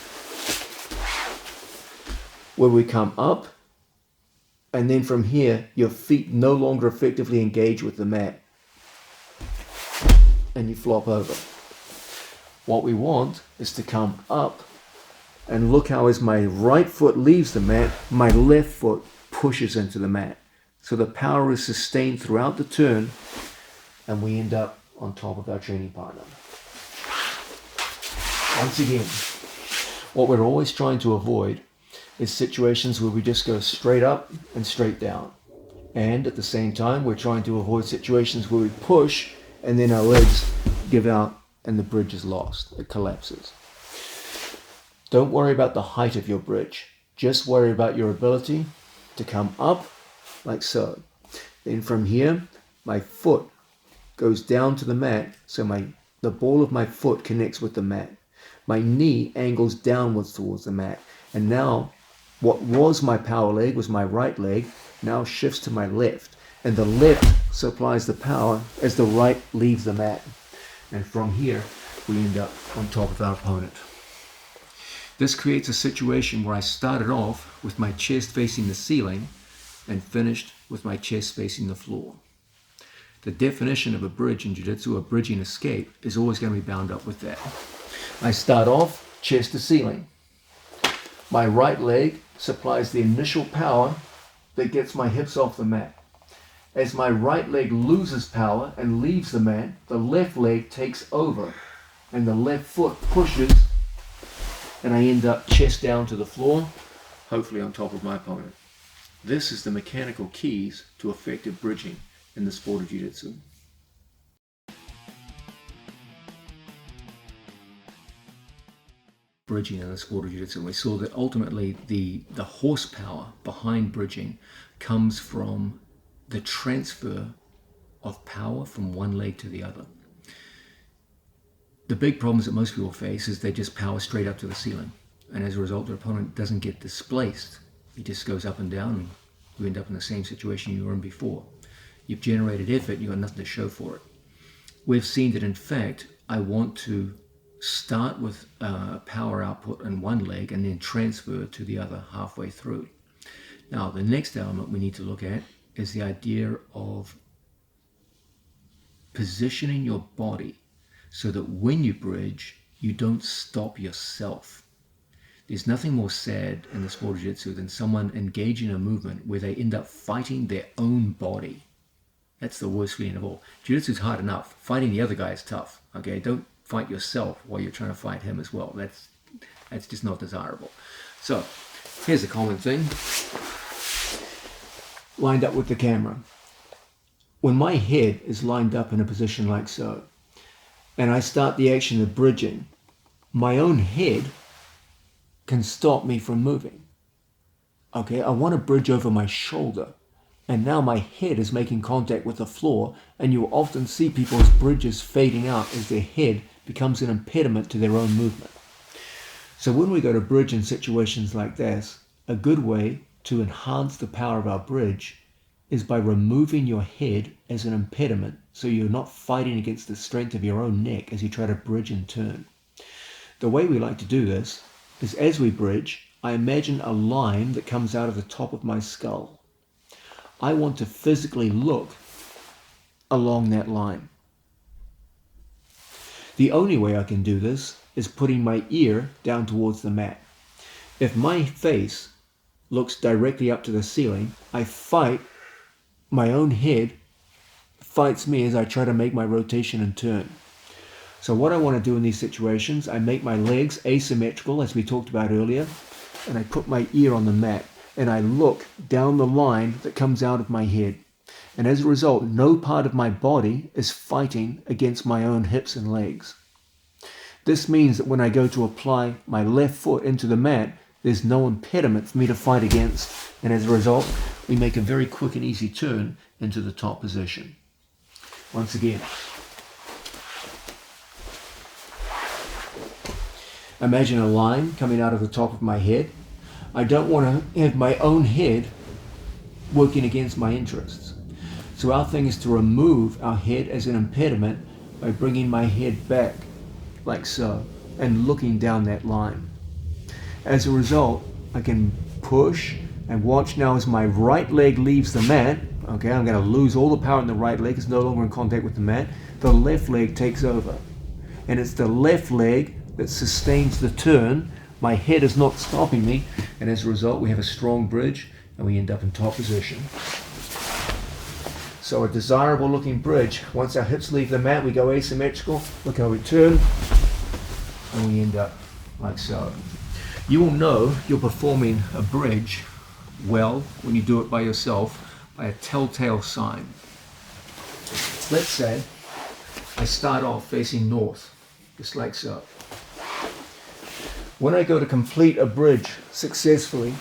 where we come up and then from here your feet no longer effectively engage with the mat and you flop over. What we want is to come up and look how as my right foot leaves the mat, my left foot pushes into the mat. So the power is sustained throughout the turn and we end up on top of our training partner. Once again, what we're always trying to avoid is situations where we just go straight up and straight down. And at the same time, we're trying to avoid situations where we push and then our legs give out and the bridge is lost. It collapses. Don't worry about the height of your bridge. Just worry about your ability to come up like so. Then from here, my foot goes down to the mat, so the ball of my foot connects with the mat. My knee angles downwards towards the mat. And now, what was my power leg, was my right leg, now shifts to my left. And the left supplies the power as the right leaves the mat. And from here, we end up on top of our opponent. This creates a situation where I started off with my chest facing the ceiling and finished with my chest facing the floor. The definition of a bridge in jiu-jitsu, a bridging escape, is always going to be bound up with that. I start off chest to ceiling. My right leg supplies the initial power that gets my hips off the mat. As my right leg loses power and leaves the mat, the left leg takes over and the left foot pushes and I end up chest down to the floor, hopefully on top of my opponent. This is the mechanical keys to effective bridging in the sport of jiu-jitsu. Bridging in the sport of jiu-jitsu, we saw that ultimately the horsepower behind bridging comes from the transfer of power from one leg to the other. The big problems that most people face is they just power straight up to the ceiling, and as a result their opponent doesn't get displaced. He just goes up and down and you end up in the same situation you were in before. You've generated effort, you've got nothing to show for it. We've seen that in fact I want to start with power output in one leg and then transfer to the other halfway through. Now the next element we need to look at is the idea of positioning your body so that when you bridge, you don't stop yourself. There's nothing more sad in the sport of jiu-jitsu than someone engaging in a movement where they end up fighting their own body. That's the worst feeling of all. Jiu-jitsu is hard enough. Fighting the other guy is tough. Okay, don't fight yourself while you're trying to fight him as well. That's just not desirable. So here's a common thing. Lined up with the camera. When my head is lined up in a position like so, and I start the action of bridging, my own head can stop me from moving. Okay, I want to bridge over my shoulder, and now my head is making contact with the floor, and you'll often see people's bridges fading out as their head becomes an impediment to their own movement. So when we go to bridge in situations like this, a good way to enhance the power of our bridge is by removing your head as an impediment, so you're not fighting against the strength of your own neck as you try to bridge and turn. The way we like to do this is, as we bridge, I imagine a line that comes out of the top of my skull. I want to physically look along that line. The only way I can do this is putting my ear down towards the mat. If my face looks directly up to the ceiling, I fight, my own head fights me as I try to make my rotation and turn. So what I want to do in these situations, I make my legs asymmetrical, as we talked about earlier, and I put my ear on the mat, and I look down the line that comes out of my head. And as a result, no part of my body is fighting against my own hips and legs. This means that when I go to apply my left foot into the mat, there's no impediment for me to fight against. And as a result, we make a very quick and easy turn into the top position. Once again, imagine a line coming out of the top of my head. I don't want to have my own head working against my interests. So our thing is to remove our head as an impediment by bringing my head back like so and looking down that line. As a result, I can push and watch now as my right leg leaves the mat. Okay, I'm going to lose all the power in the right leg. It's no longer in contact with the mat. The left leg takes over. And it's the left leg that sustains the turn. My head is not stopping me. And as a result, we have a strong bridge and we end up in top position. So a desirable looking bridge. Once our hips leave the mat, we go asymmetrical. Look how we turn. And we end up like so. You will know you're performing a bridge well when you do it by yourself by a telltale sign. Let's say I start off facing north, just like so. When I go to complete a bridge successfully,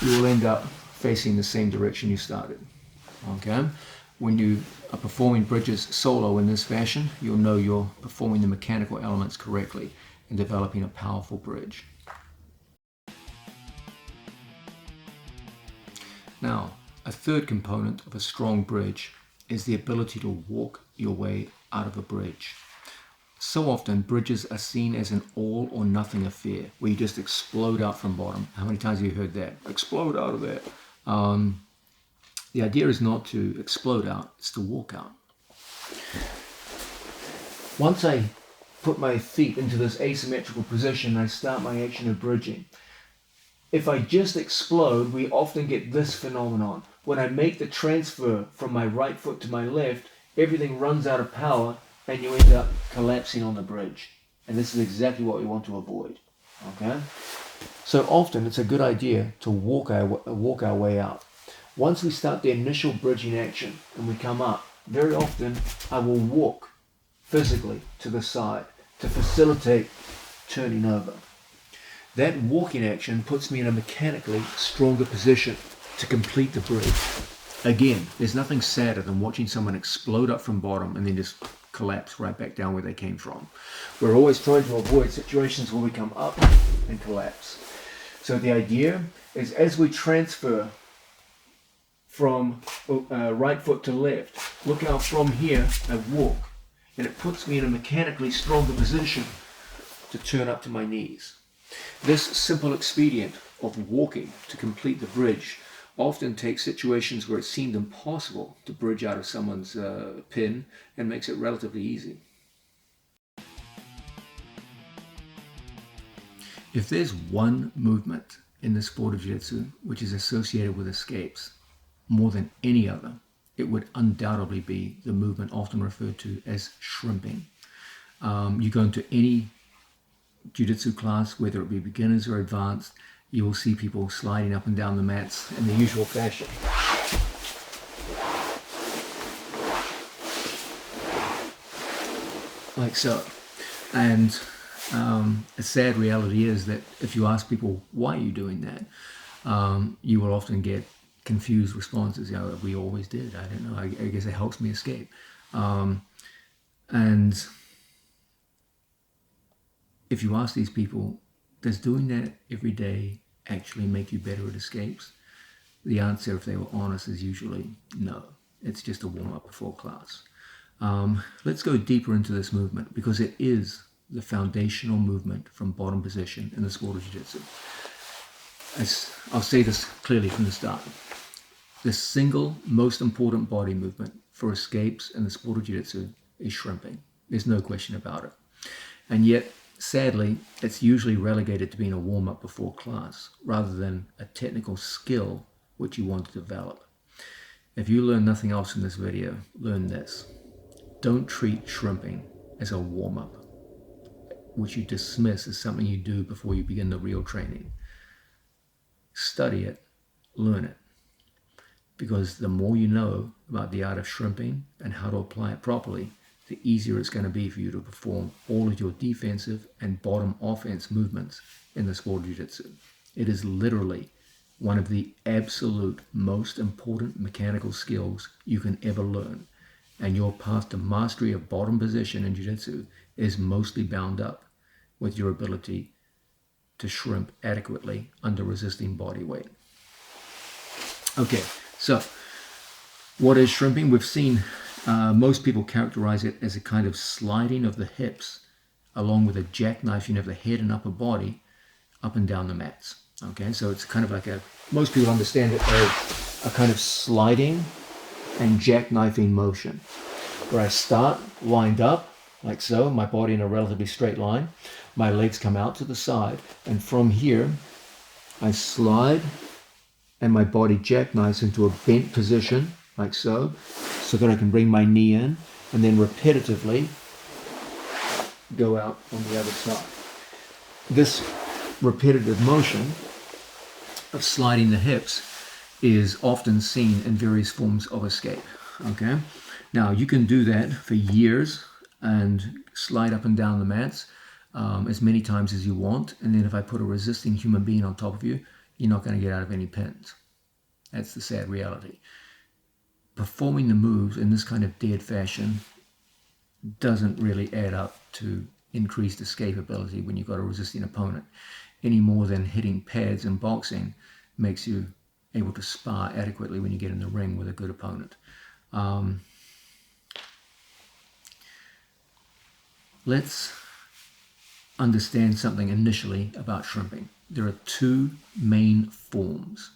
you will end up facing the same direction you started. Okay? When you are performing bridges solo in this fashion, you'll know you're performing the mechanical elements correctly and developing a powerful bridge. Now, a third component of a strong bridge is the ability to walk your way out of a bridge. So often, bridges are seen as an all or nothing affair, where you just explode out from bottom. How many times have you heard that? Explode out of that. The idea is not to explode out, it's to walk out. Once I put my feet into this asymmetrical position, I start my action of bridging. If I just explode, we often get this phenomenon. When I make the transfer from my right foot to my left, everything runs out of power and you end up collapsing on the bridge. And this is exactly what we want to avoid. Okay? So often it's a good idea to walk our way out. Once we start the initial bridging action and we come up, very often I will walk physically to the side to facilitate turning over. That walking action puts me in a mechanically stronger position to complete the bridge. Again, there's nothing sadder than watching someone explode up from bottom and then just collapse right back down where they came from. We're always trying to avoid situations where we come up and collapse. So the idea is, as we transfer from right foot to left, look how from here I walk, and it puts me in a mechanically stronger position to turn up to my knees. This simple expedient of walking to complete the bridge often takes situations where it seemed impossible to bridge out of someone's pin and makes it relatively easy. If there's one movement in the sport of Jiu-Jitsu which is associated with escapes more than any other, it would undoubtedly be the movement often referred to as shrimping. You go into any Jiu-Jitsu class, whether it be beginners or advanced, you will see people sliding up and down the mats in the usual fashion. Like so. And a sad reality is that if you ask people why are you doing that, you will often get confused responses. We always did. I don't know. I guess it helps me escape. And if you ask these people, does doing that every day actually make you better at escapes? The answer, if they were honest, is usually no. It's just a warm-up before class. Let's go deeper into this movement because it is the foundational movement from bottom position in the sport of jiu-jitsu. I'll say this clearly from the start. The single most important body movement for escapes in the sport of jiu-jitsu is shrimping. There's no question about it. And yet, sadly, it's usually relegated to being a warm-up before class rather than a technical skill which you want to develop. If you learn nothing else in this video, learn this. Don't treat shrimping as a warm-up, which you dismiss as something you do before you begin the real training. Study it, learn it, because the more you know about the art of shrimping and how to apply it properly, the easier it's going to be for you to perform all of your defensive and bottom offense movements in the sport of jiu-jitsu. It is literally one of the absolute most important mechanical skills you can ever learn, and your path to mastery of bottom position in jiu-jitsu is mostly bound up with your ability to shrimp adequately under resisting body weight. Okay, so what is shrimping? We've seen most people characterize it as a kind of sliding of the hips along with a jackknifing of the head and upper body up and down the mats. Okay, so it's kind of like most people understand it as a kind of sliding and jackknifing motion where I start lined up like so, my body in a relatively straight line, my legs come out to the side, and from here I slide and my body jackknifes into a bent position like so that I can bring my knee in and then repetitively go out on the other side. This repetitive motion of sliding the hips is often seen in various forms of escape. Okay, now you can do that for years and slide up and down the mats as many times as you want, and then if I put a resisting human being on top of you, you're not going to get out of any pins. That's the sad reality. Performing the moves in this kind of dead fashion doesn't really add up to increased escape ability when you've got a resisting opponent, any more than hitting pads in boxing makes you able to spar adequately when you get in the ring with a good opponent. Let's understand something initially about shrimping. There are two main forms.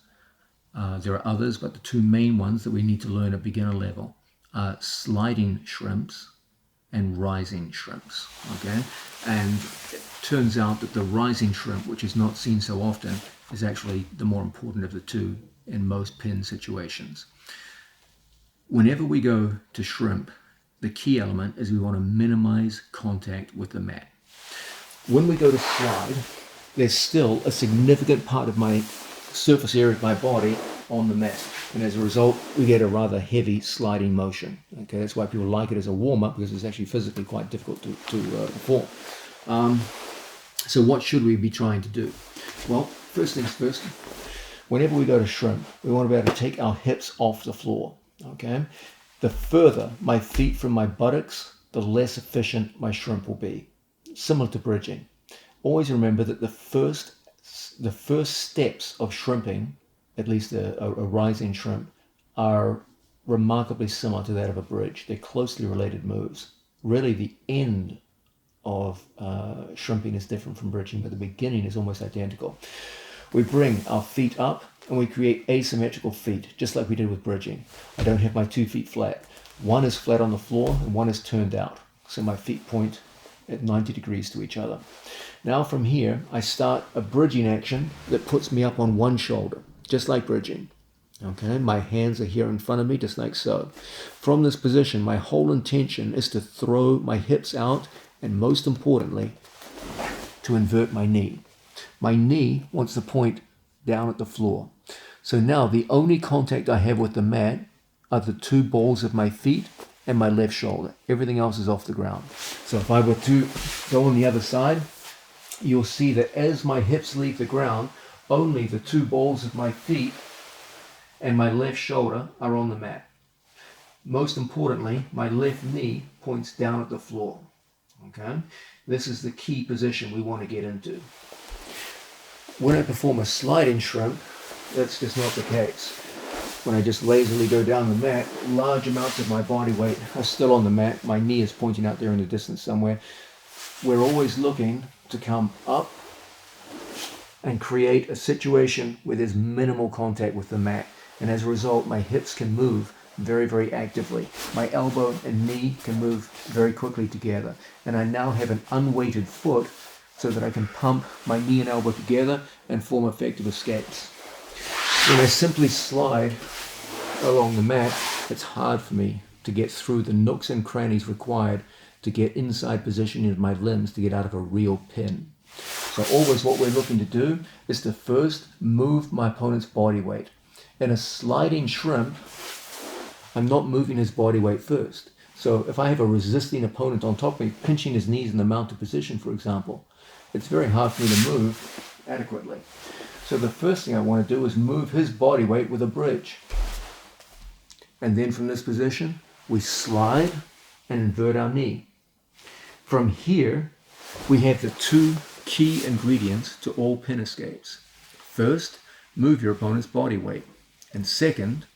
There are others, but the two main ones that we need to learn at beginner level are sliding shrimps and rising shrimps. Okay, and it turns out that the rising shrimp, which is not seen so often, is actually the more important of the two in most pin situations. Whenever we go to shrimp, the key element is we want to minimize contact with the mat. When we go to slide, there's still a significant part of my surface area of my body on the mat, and as a result we get a rather heavy sliding motion. Okay, that's why people like it as a warm-up, because it's actually physically quite difficult to perform. So what should we be trying to do? Well, first things first, whenever we go to shrimp, we want to be able to take our hips off the floor. Okay, the further my feet from my buttocks, the less efficient my shrimp will be. Similar to bridging. Always remember that the first steps of shrimping, at least a rising shrimp, are remarkably similar to that of a bridge. They're closely related moves. Really, the end of shrimping is different from bridging, but the beginning is almost identical. We bring our feet up and we create asymmetrical feet, just like we did with bridging. I don't have my 2 feet flat. One is flat on the floor and one is turned out. So my feet point at 90 degrees to each other. Now from here, I start a bridging action that puts me up on one shoulder, just like bridging. Okay, my hands are here in front of me, just like so. From this position, my whole intention is to throw my hips out, and most importantly, to invert my knee. My knee wants to point down at the floor. So now the only contact I have with the mat are the 2 balls of my feet and my left shoulder. Everything else is off the ground. So if I were to go on the other side, you'll see that as my hips leave the ground, only the two balls of my feet and my left shoulder are on the mat. Most importantly, my left knee points down at the floor. Okay? This is the key position we want to get into. When I perform a sliding shrimp, that's just not the case. When I just lazily go down the mat, large amounts of my body weight are still on the mat. My knee is pointing out there in the distance somewhere. We're always looking to come up and create a situation where there's minimal contact with the mat. And as a result, my hips can move very, very actively. My elbow and knee can move very quickly together. And I now have an unweighted foot so that I can pump my knee and elbow together and form effective escapes. When I simply slide along the mat, it's hard for me to get through the nooks and crannies required to get inside positioning of my limbs to get out of a real pin. So always what we're looking to do is to first move my opponent's body weight. In a sliding shrimp, I'm not moving his body weight first. So if I have a resisting opponent on top of me, pinching his knees in the mounted position, for example, it's very hard for me to move adequately. So the first thing I want to do is move his body weight with a bridge. And then from this position, we slide and invert our knee. From here, we have the two key ingredients to all pin escapes. First, move your opponent's body weight. And second,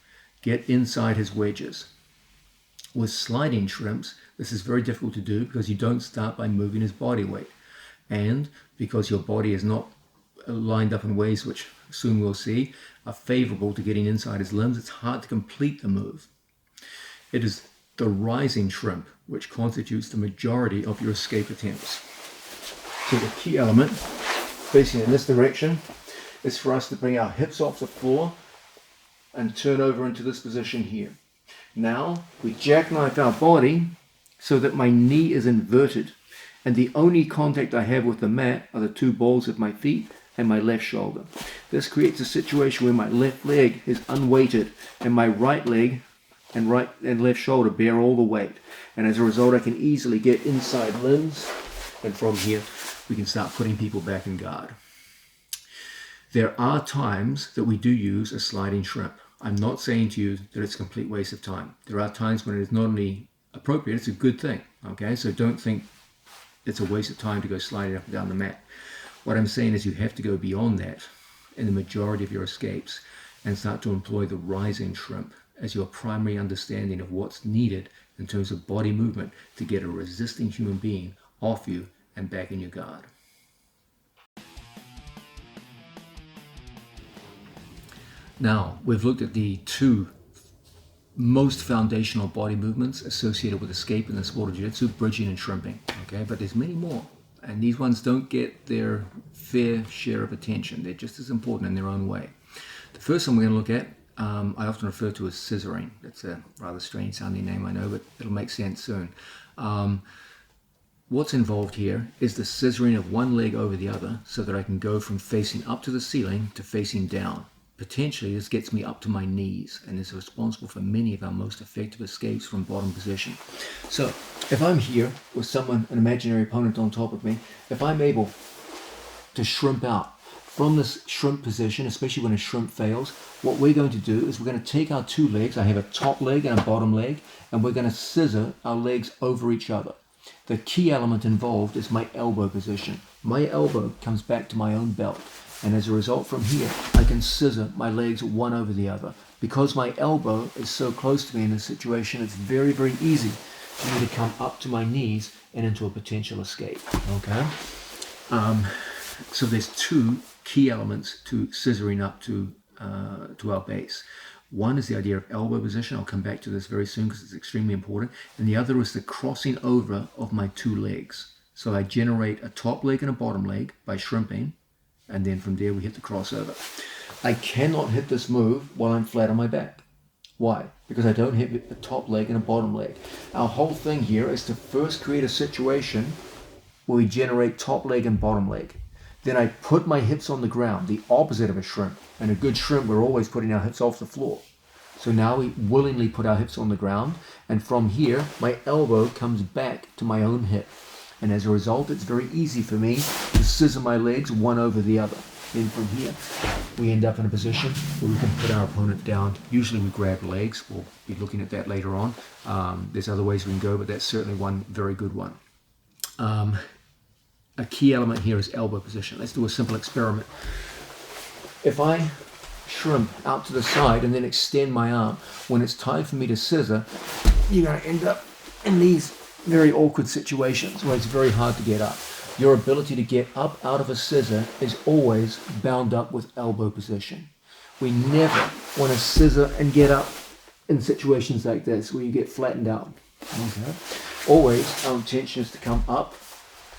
get inside his wedges. With sliding shrimps, this is very difficult to do because you don't start by moving his body weight. And because your body is not lined up in ways which soon we'll see are favorable to getting inside his limbs, it's hard to complete the move. It is the rising shrimp which constitutes the majority of your escape attempts. So the key element, facing in this direction, is for us to bring our hips off the floor and turn over into this position here. Now we jackknife our body so that my knee is inverted, and the only contact I have with the mat are the two balls of my feet and my left shoulder. This creates a situation where my left leg is unweighted and my right leg and left shoulder bear all the weight. And as a result, I can easily get inside limbs, and from here we can start putting people back in guard. There are times that we do use a sliding shrimp. I'm not saying to you that it's a complete waste of time. There are times when it is not only appropriate, it's a good thing. Okay, so don't think it's a waste of time to go sliding up and down the mat. What I'm saying is you have to go beyond that in the majority of your escapes and start to employ the rising shrimp as your primary understanding of what's needed in terms of body movement to get a resisting human being off you and back in your guard. Now, we've looked at the two most foundational body movements associated with escape in the sport of jiu-jitsu, bridging and shrimping. Okay, but there's many more. And these ones don't get their fair share of attention. They're just as important in their own way. The first one we're going to look at, I often refer to as scissoring. That's a rather strange sounding name, I know, but it'll make sense soon. What's involved here is the scissoring of one leg over the other so that I can go from facing up to the ceiling to facing down. Potentially, this gets me up to my knees and is responsible for many of our most effective escapes from bottom position. So, if I'm here with someone, an imaginary opponent on top of me, if I'm able to shrimp out from this shrimp position, especially when a shrimp fails, what we're going to do is we're going to take our two legs, I have a top leg and a bottom leg, and we're going to scissor our legs over each other. The key element involved is my elbow position. My elbow comes back to my own belt. And as a result, from here, I can scissor my legs one over the other. Because my elbow is so close to me in this situation, it's very, very easy for me to come up to my knees and into a potential escape. Okay? So there's two key elements to scissoring up to our base. One is the idea of elbow position. I'll come back to this very soon because it's extremely important. And the other is the crossing over of my two legs. So I generate a top leg and a bottom leg by shrimping. And then from there we hit the crossover. I cannot hit this move while I'm flat on my back. Why? Because I don't have a top leg and a bottom leg. Our whole thing here is to first create a situation where we generate top leg and bottom leg. Then I put my hips on the ground, the opposite of a shrimp. And a good shrimp, we're always putting our hips off the floor. So now we willingly put our hips on the ground. And from here, my elbow comes back to my own hip. And as a result, it's very easy for me to scissor my legs one over the other. Then from here, we end up in a position where we can put our opponent down. Usually we grab legs. We'll be looking at that later on. There's other ways we can go, but that's certainly one very good one. A key element here is elbow position. Let's do a simple experiment. If I shrimp out to the side and then extend my arm, when it's time for me to scissor, you're going to end up in these very awkward situations where it's very hard to get up. Your ability to get up out of a scissor is always bound up with elbow position. We never want to scissor and get up in situations like this where you get flattened out. Okay. Always our intention is to come up,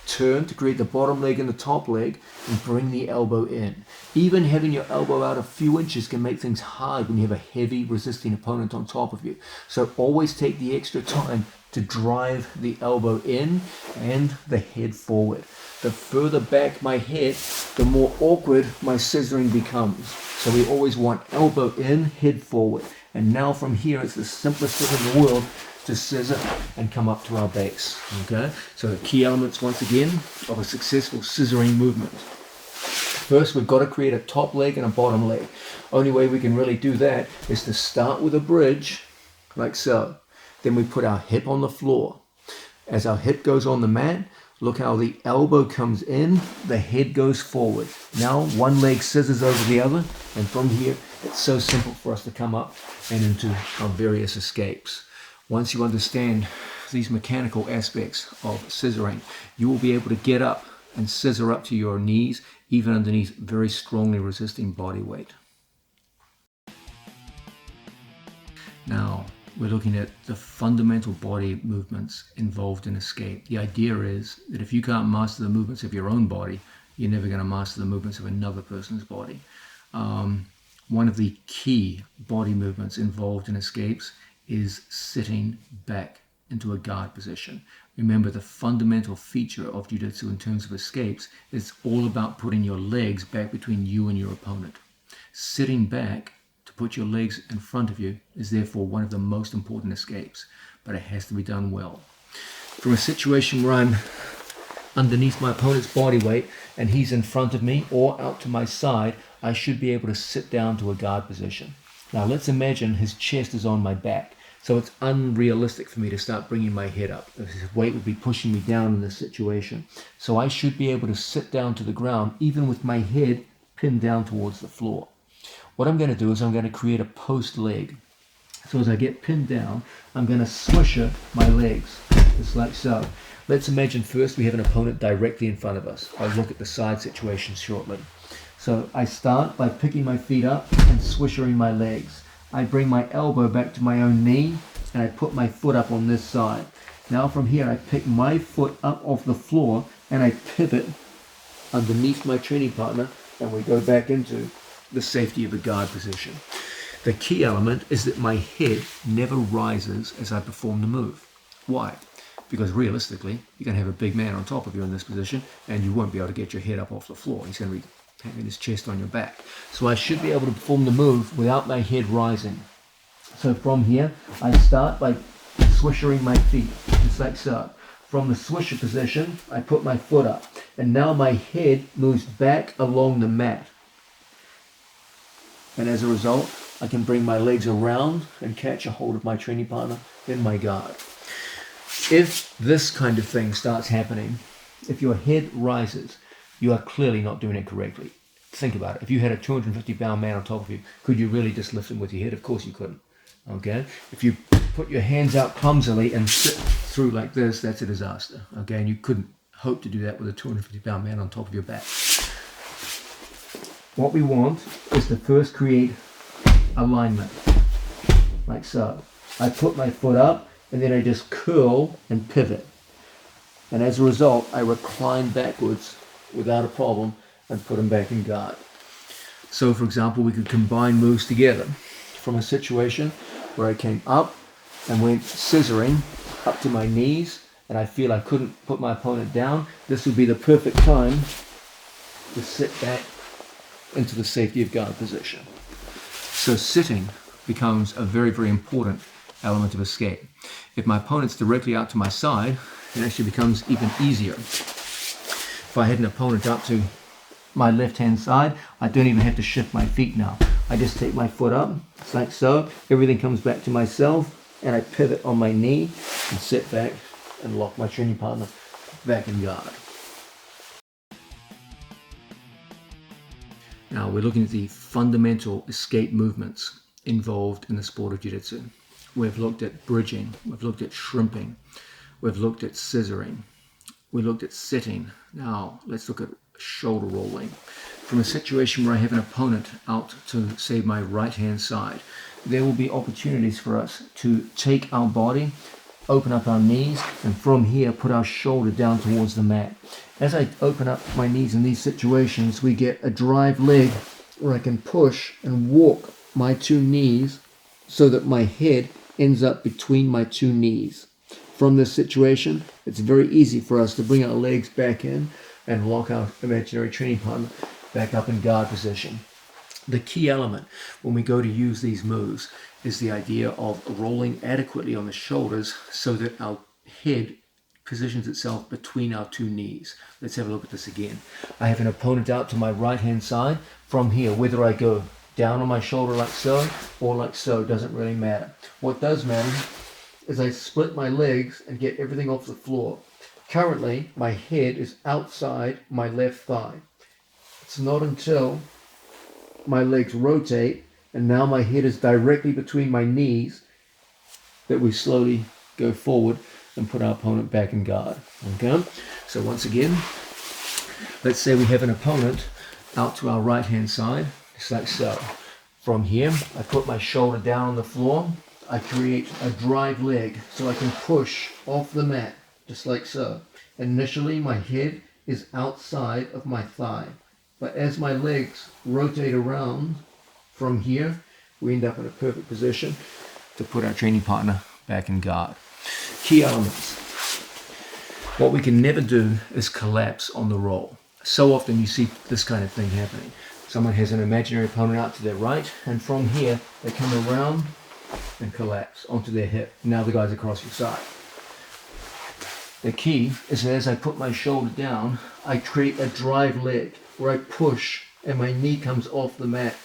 turn to create the bottom leg and the top leg, and bring the elbow in. Even having your elbow out a few inches can make things hard when you have a heavy resisting opponent on top of you. So always take the extra time to drive the elbow in and the head forward. The further back my head, the more awkward my scissoring becomes. So we always want elbow in, head forward. And now from here, it's the simplest thing in the world to scissor and come up to our base. Okay, so the key elements once again of a successful scissoring movement. First, we've got to create a top leg and a bottom leg. Only way we can really do that is to start with a bridge, like so. Then we put our hip on the floor. As our hip goes on the mat, look how the elbow comes in, the head goes forward. Now one leg scissors over the other, and from here, it's so simple for us to come up and into our various escapes. Once you understand these mechanical aspects of scissoring, you will be able to get up and scissor up to your knees, even underneath very strongly resisting body weight. Now, we're looking at the fundamental body movements involved in escape. The idea is that if you can't master the movements of your own body, you're never going to master the movements of another person's body. One of the key body movements involved in escapes is sitting back into a guard position. Remember, the fundamental feature of jiu-jitsu in terms of escapes is all about putting your legs back between you and your opponent. Sitting back to put your legs in front of you is therefore one of the most important escapes, but it has to be done well. From a situation where I'm underneath my opponent's body weight and he's in front of me or out to my side, I should be able to sit down to a guard position. Now let's imagine his chest is on my back. So it's unrealistic for me to start bringing my head up. His weight would be pushing me down in this situation. So I should be able to sit down to the ground even with my head pinned down towards the floor. What I'm going to do is I'm going to create a post leg. So as I get pinned down, I'm going to swisher my legs, just like so. Let's imagine first we have an opponent directly in front of us. I'll look at the side situation shortly. So I start by picking my feet up and swishering my legs. I bring my elbow back to my own knee and I put my foot up on this side. Now from here I pick my foot up off the floor and I pivot underneath my training partner and we go back into the safety of the guard position. The key element is that my head never rises as I perform the move. Why? Because realistically, you're going to have a big man on top of you in this position and you won't be able to get your head up off the floor. He's going to be having his chest on your back. So I should be able to perform the move without my head rising. So from here, I start by swishering my feet, just like so. From the swisher position, I put my foot up. And now my head moves back along the mat. And as a result, I can bring my legs around and catch a hold of my training partner in my guard. If this kind of thing starts happening, if your head rises, you are clearly not doing it correctly. Think about it. If you had a 250-pound man on top of you, could you really just lift him with your head? Of course you couldn't. Okay? If you put your hands out clumsily and sit through like this, that's a disaster. Okay? And you couldn't hope to do that with a 250-pound man on top of your back. What we want is to first create alignment, like so. I put my foot up, and then I just curl and pivot. And as a result, I recline backwards without a problem and put them back in guard. So for example, we could combine moves together from a situation where I came up and went scissoring up to my knees and I feel I couldn't put my opponent down. This would be the perfect time to sit back into the safety of guard position. So sitting becomes a very, very important element of escape. If my opponent's directly out to my side it actually becomes even easier. If I had an opponent up to my left-hand side, I don't even have to shift my feet now. I just take my foot up, it's like so. Everything comes back to myself, and I pivot on my knee and sit back and lock my training partner back in guard. Now we're looking at the fundamental escape movements involved in the sport of jiu-jitsu. We've looked at bridging, we've looked at shrimping, we've looked at scissoring, we looked at sitting. Now let's look at shoulder rolling. From a situation where I have an opponent out to, say, my right hand side, there will be opportunities for us to take our body, open up our knees, and from here put our shoulder down towards the mat. As I open up my knees in these situations, we get a drive leg where I can push and walk my two knees so that my head ends up between my two knees. From this situation, it's very easy for us to bring our legs back in and lock our imaginary training partner back up in guard position. The key element when we go to use these moves is the idea of rolling adequately on the shoulders so that our head positions itself between our two knees. Let's have a look at this again. I have an opponent out to my right hand side. From here, whether I go down on my shoulder like so or like so doesn't really matter. What does matter is I split my legs and get everything off the floor. Currently, my head is outside my left thigh. It's not until my legs rotate and now my head is directly between my knees that we slowly go forward and put our opponent back in guard. Okay? So once again, let's say we have an opponent out to our right hand side, just like so. From here, I put my shoulder down on the floor. I create a drive leg so I can push off the mat, just like so. Initially, my head is outside of my thigh. But as my legs rotate around from here, we end up in a perfect position to put our training partner back in guard. Key elements. What we can never do is collapse on the roll. So often you see this kind of thing happening. Someone has an imaginary opponent out to their right, and from here they come around and collapse onto their hip. Now the guy's across your side. The key is that as I put my shoulder down, I create a drive leg where I push and my knee comes off the mat.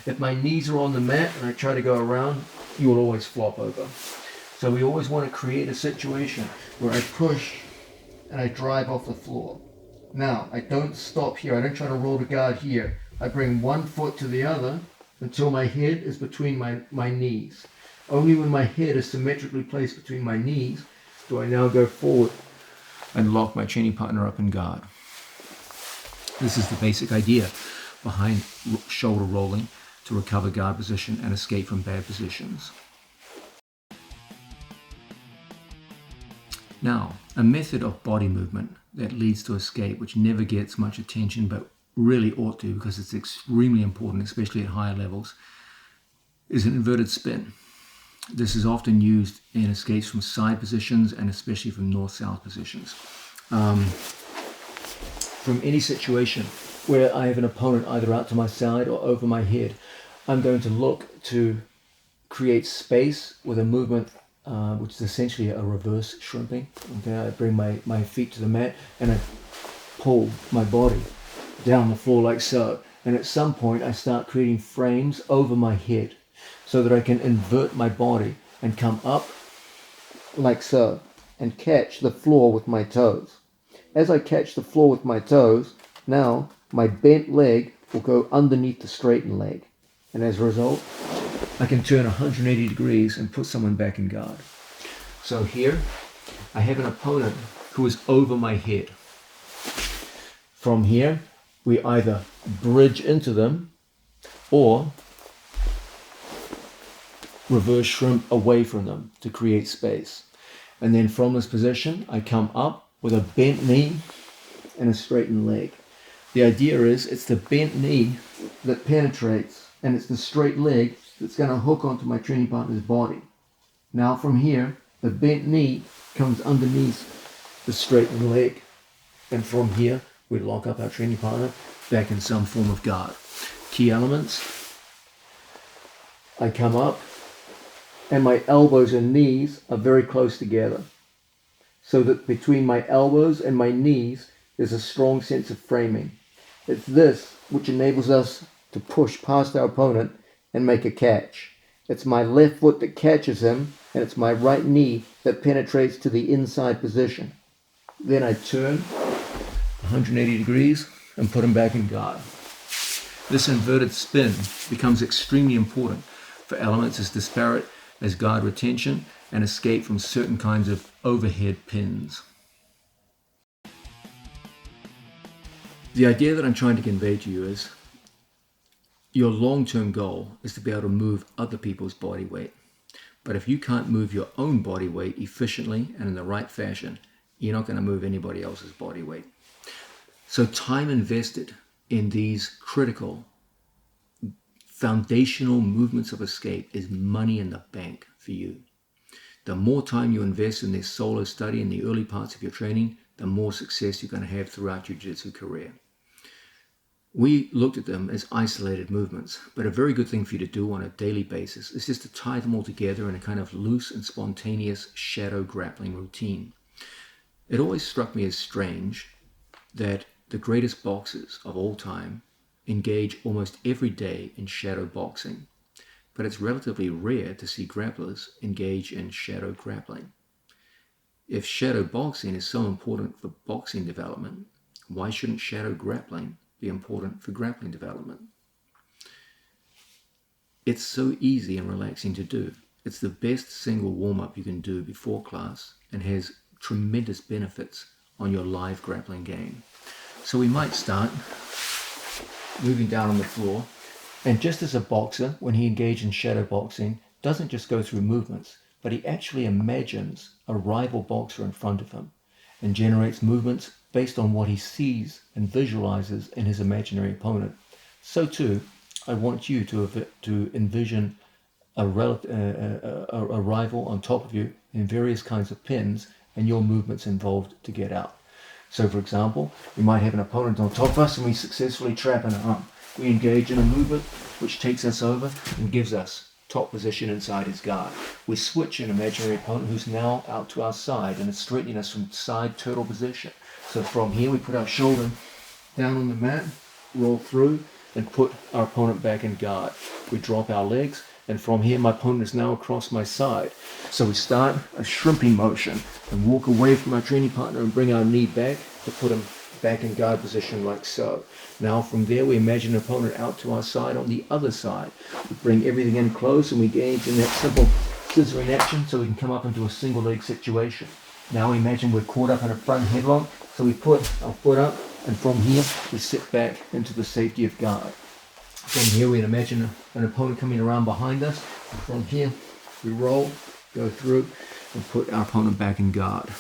If my knees are on the mat and I try to go around, you will always flop over. So we always want to create a situation where I push and I drive off the floor. Now, I don't stop here. I don't try to roll the guard here. I bring one foot to the other until my head is between my knees. Only when my head is symmetrically placed between my knees do I now go forward and lock my training partner up in guard. This is the basic idea behind shoulder rolling to recover guard position and escape from bad positions. Now, a method of body movement that leads to escape, which never gets much attention but really ought to because it's extremely important, especially at higher levels, is an inverted spin. This is often used in escapes from side positions and especially from north-south positions. From any situation where I have an opponent either out to my side or over my head, I'm going to look to create space with a movement which is essentially a reverse shrimping. Okay, I bring my feet to the mat and I pull my body down the floor like so. And at some point I start creating frames over my head so that I can invert my body and come up like so and catch the floor with my toes. As I catch the floor with my toes, now my bent leg will go underneath the straightened leg. And as a result, I can turn 180 degrees and put someone back in guard. So here, I have an opponent who is over my head. From here, we either bridge into them or reverse shrimp away from them to create space. And then from this position, I come up with a bent knee and a straightened leg. The idea is it's the bent knee that penetrates and it's the straight leg that's going to hook onto my training partner's body. Now from here, the bent knee comes underneath the straightened leg. And from here, we lock up our training partner back in some form of guard. Key elements. I come up and my elbows and knees are very close together. so that between my elbows and my knees is a strong sense of framing. It's this which enables us to push past our opponent and make a catch. It's my left foot that catches him, and it's my right knee that penetrates to the inside position. Then I turn 180 degrees and put him back in guard. This inverted spin becomes extremely important for elements as disparate as guard retention and escape from certain kinds of overhead pins. The idea that I'm trying to convey to you is your long-term goal is to be able to move other people's body weight. But if you can't move your own body weight efficiently and in the right fashion, you're not going to move anybody else's body weight. So time invested in these critical, foundational movements of escape is money in the bank for you. The more time you invest in this solo study in the early parts of your training, the more success you're going to have throughout your jiu-jitsu career. We looked at them as isolated movements, but a very good thing for you to do on a daily basis is just to tie them all together in a kind of loose and spontaneous shadow grappling routine. It always struck me as strange that the greatest boxers of all time engage almost every day in shadow boxing, but it's relatively rare to see grapplers engage in shadow grappling. If shadow boxing is so important for boxing development, why shouldn't shadow grappling be important for grappling development? It's so easy and relaxing to do. It's the best single warm-up you can do before class and has tremendous benefits on your live grappling game. So we might start moving down on the floor, and just as a boxer, when he engages in shadow boxing, doesn't just go through movements, but he actually imagines a rival boxer in front of him and generates movements based on what he sees and visualizes in his imaginary opponent. So too, I want you to envision a rival on top of you in various kinds of pins and your movements involved to get out. So for example, we might have an opponent on top of us and we successfully trap an arm. We engage in a movement which takes us over and gives us top position inside his guard. We switch an imaginary opponent who's now out to our side and is straightening us from side turtle position. So from here we put our shoulder down on the mat, roll through, and put our opponent back in guard. We drop our legs, and from here my opponent is now across my side. So we start a shrimping motion and walk away from our training partner and bring our knee back to put him back in guard position like so. Now from there we imagine an opponent out to our side on the other side. We bring everything in close and we engage in that simple scissoring action so we can come up into a single leg situation. Now we imagine we're caught up in a front headlock, so we put our foot up, and from here we sit back into the safety of guard. From here we imagine an opponent coming around behind us, and from here we roll, go through, and put our opponent back in guard.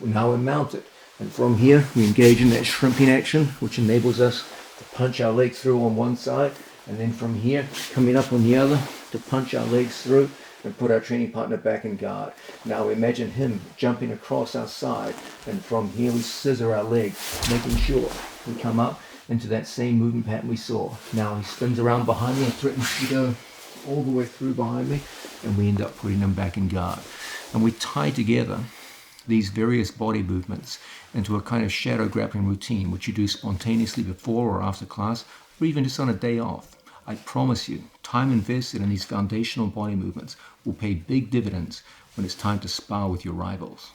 Now we're mounted, and from here we engage in that shrimping action, which enables us to punch our legs through on one side, and then from here coming up on the other to punch our legs through and put our training partner back in guard. Now we imagine him jumping across our side, and from here we scissor our legs, making sure we come up into that same movement pattern we saw. Now he spins around behind me and threatens to go all the way through behind me, and we end up putting him back in guard. And we tie together these various body movements into a kind of shadow grappling routine, which you do spontaneously before or after class, or even just on a day off. I promise you, time invested in these foundational body movements will pay big dividends when it's time to spar with your rivals.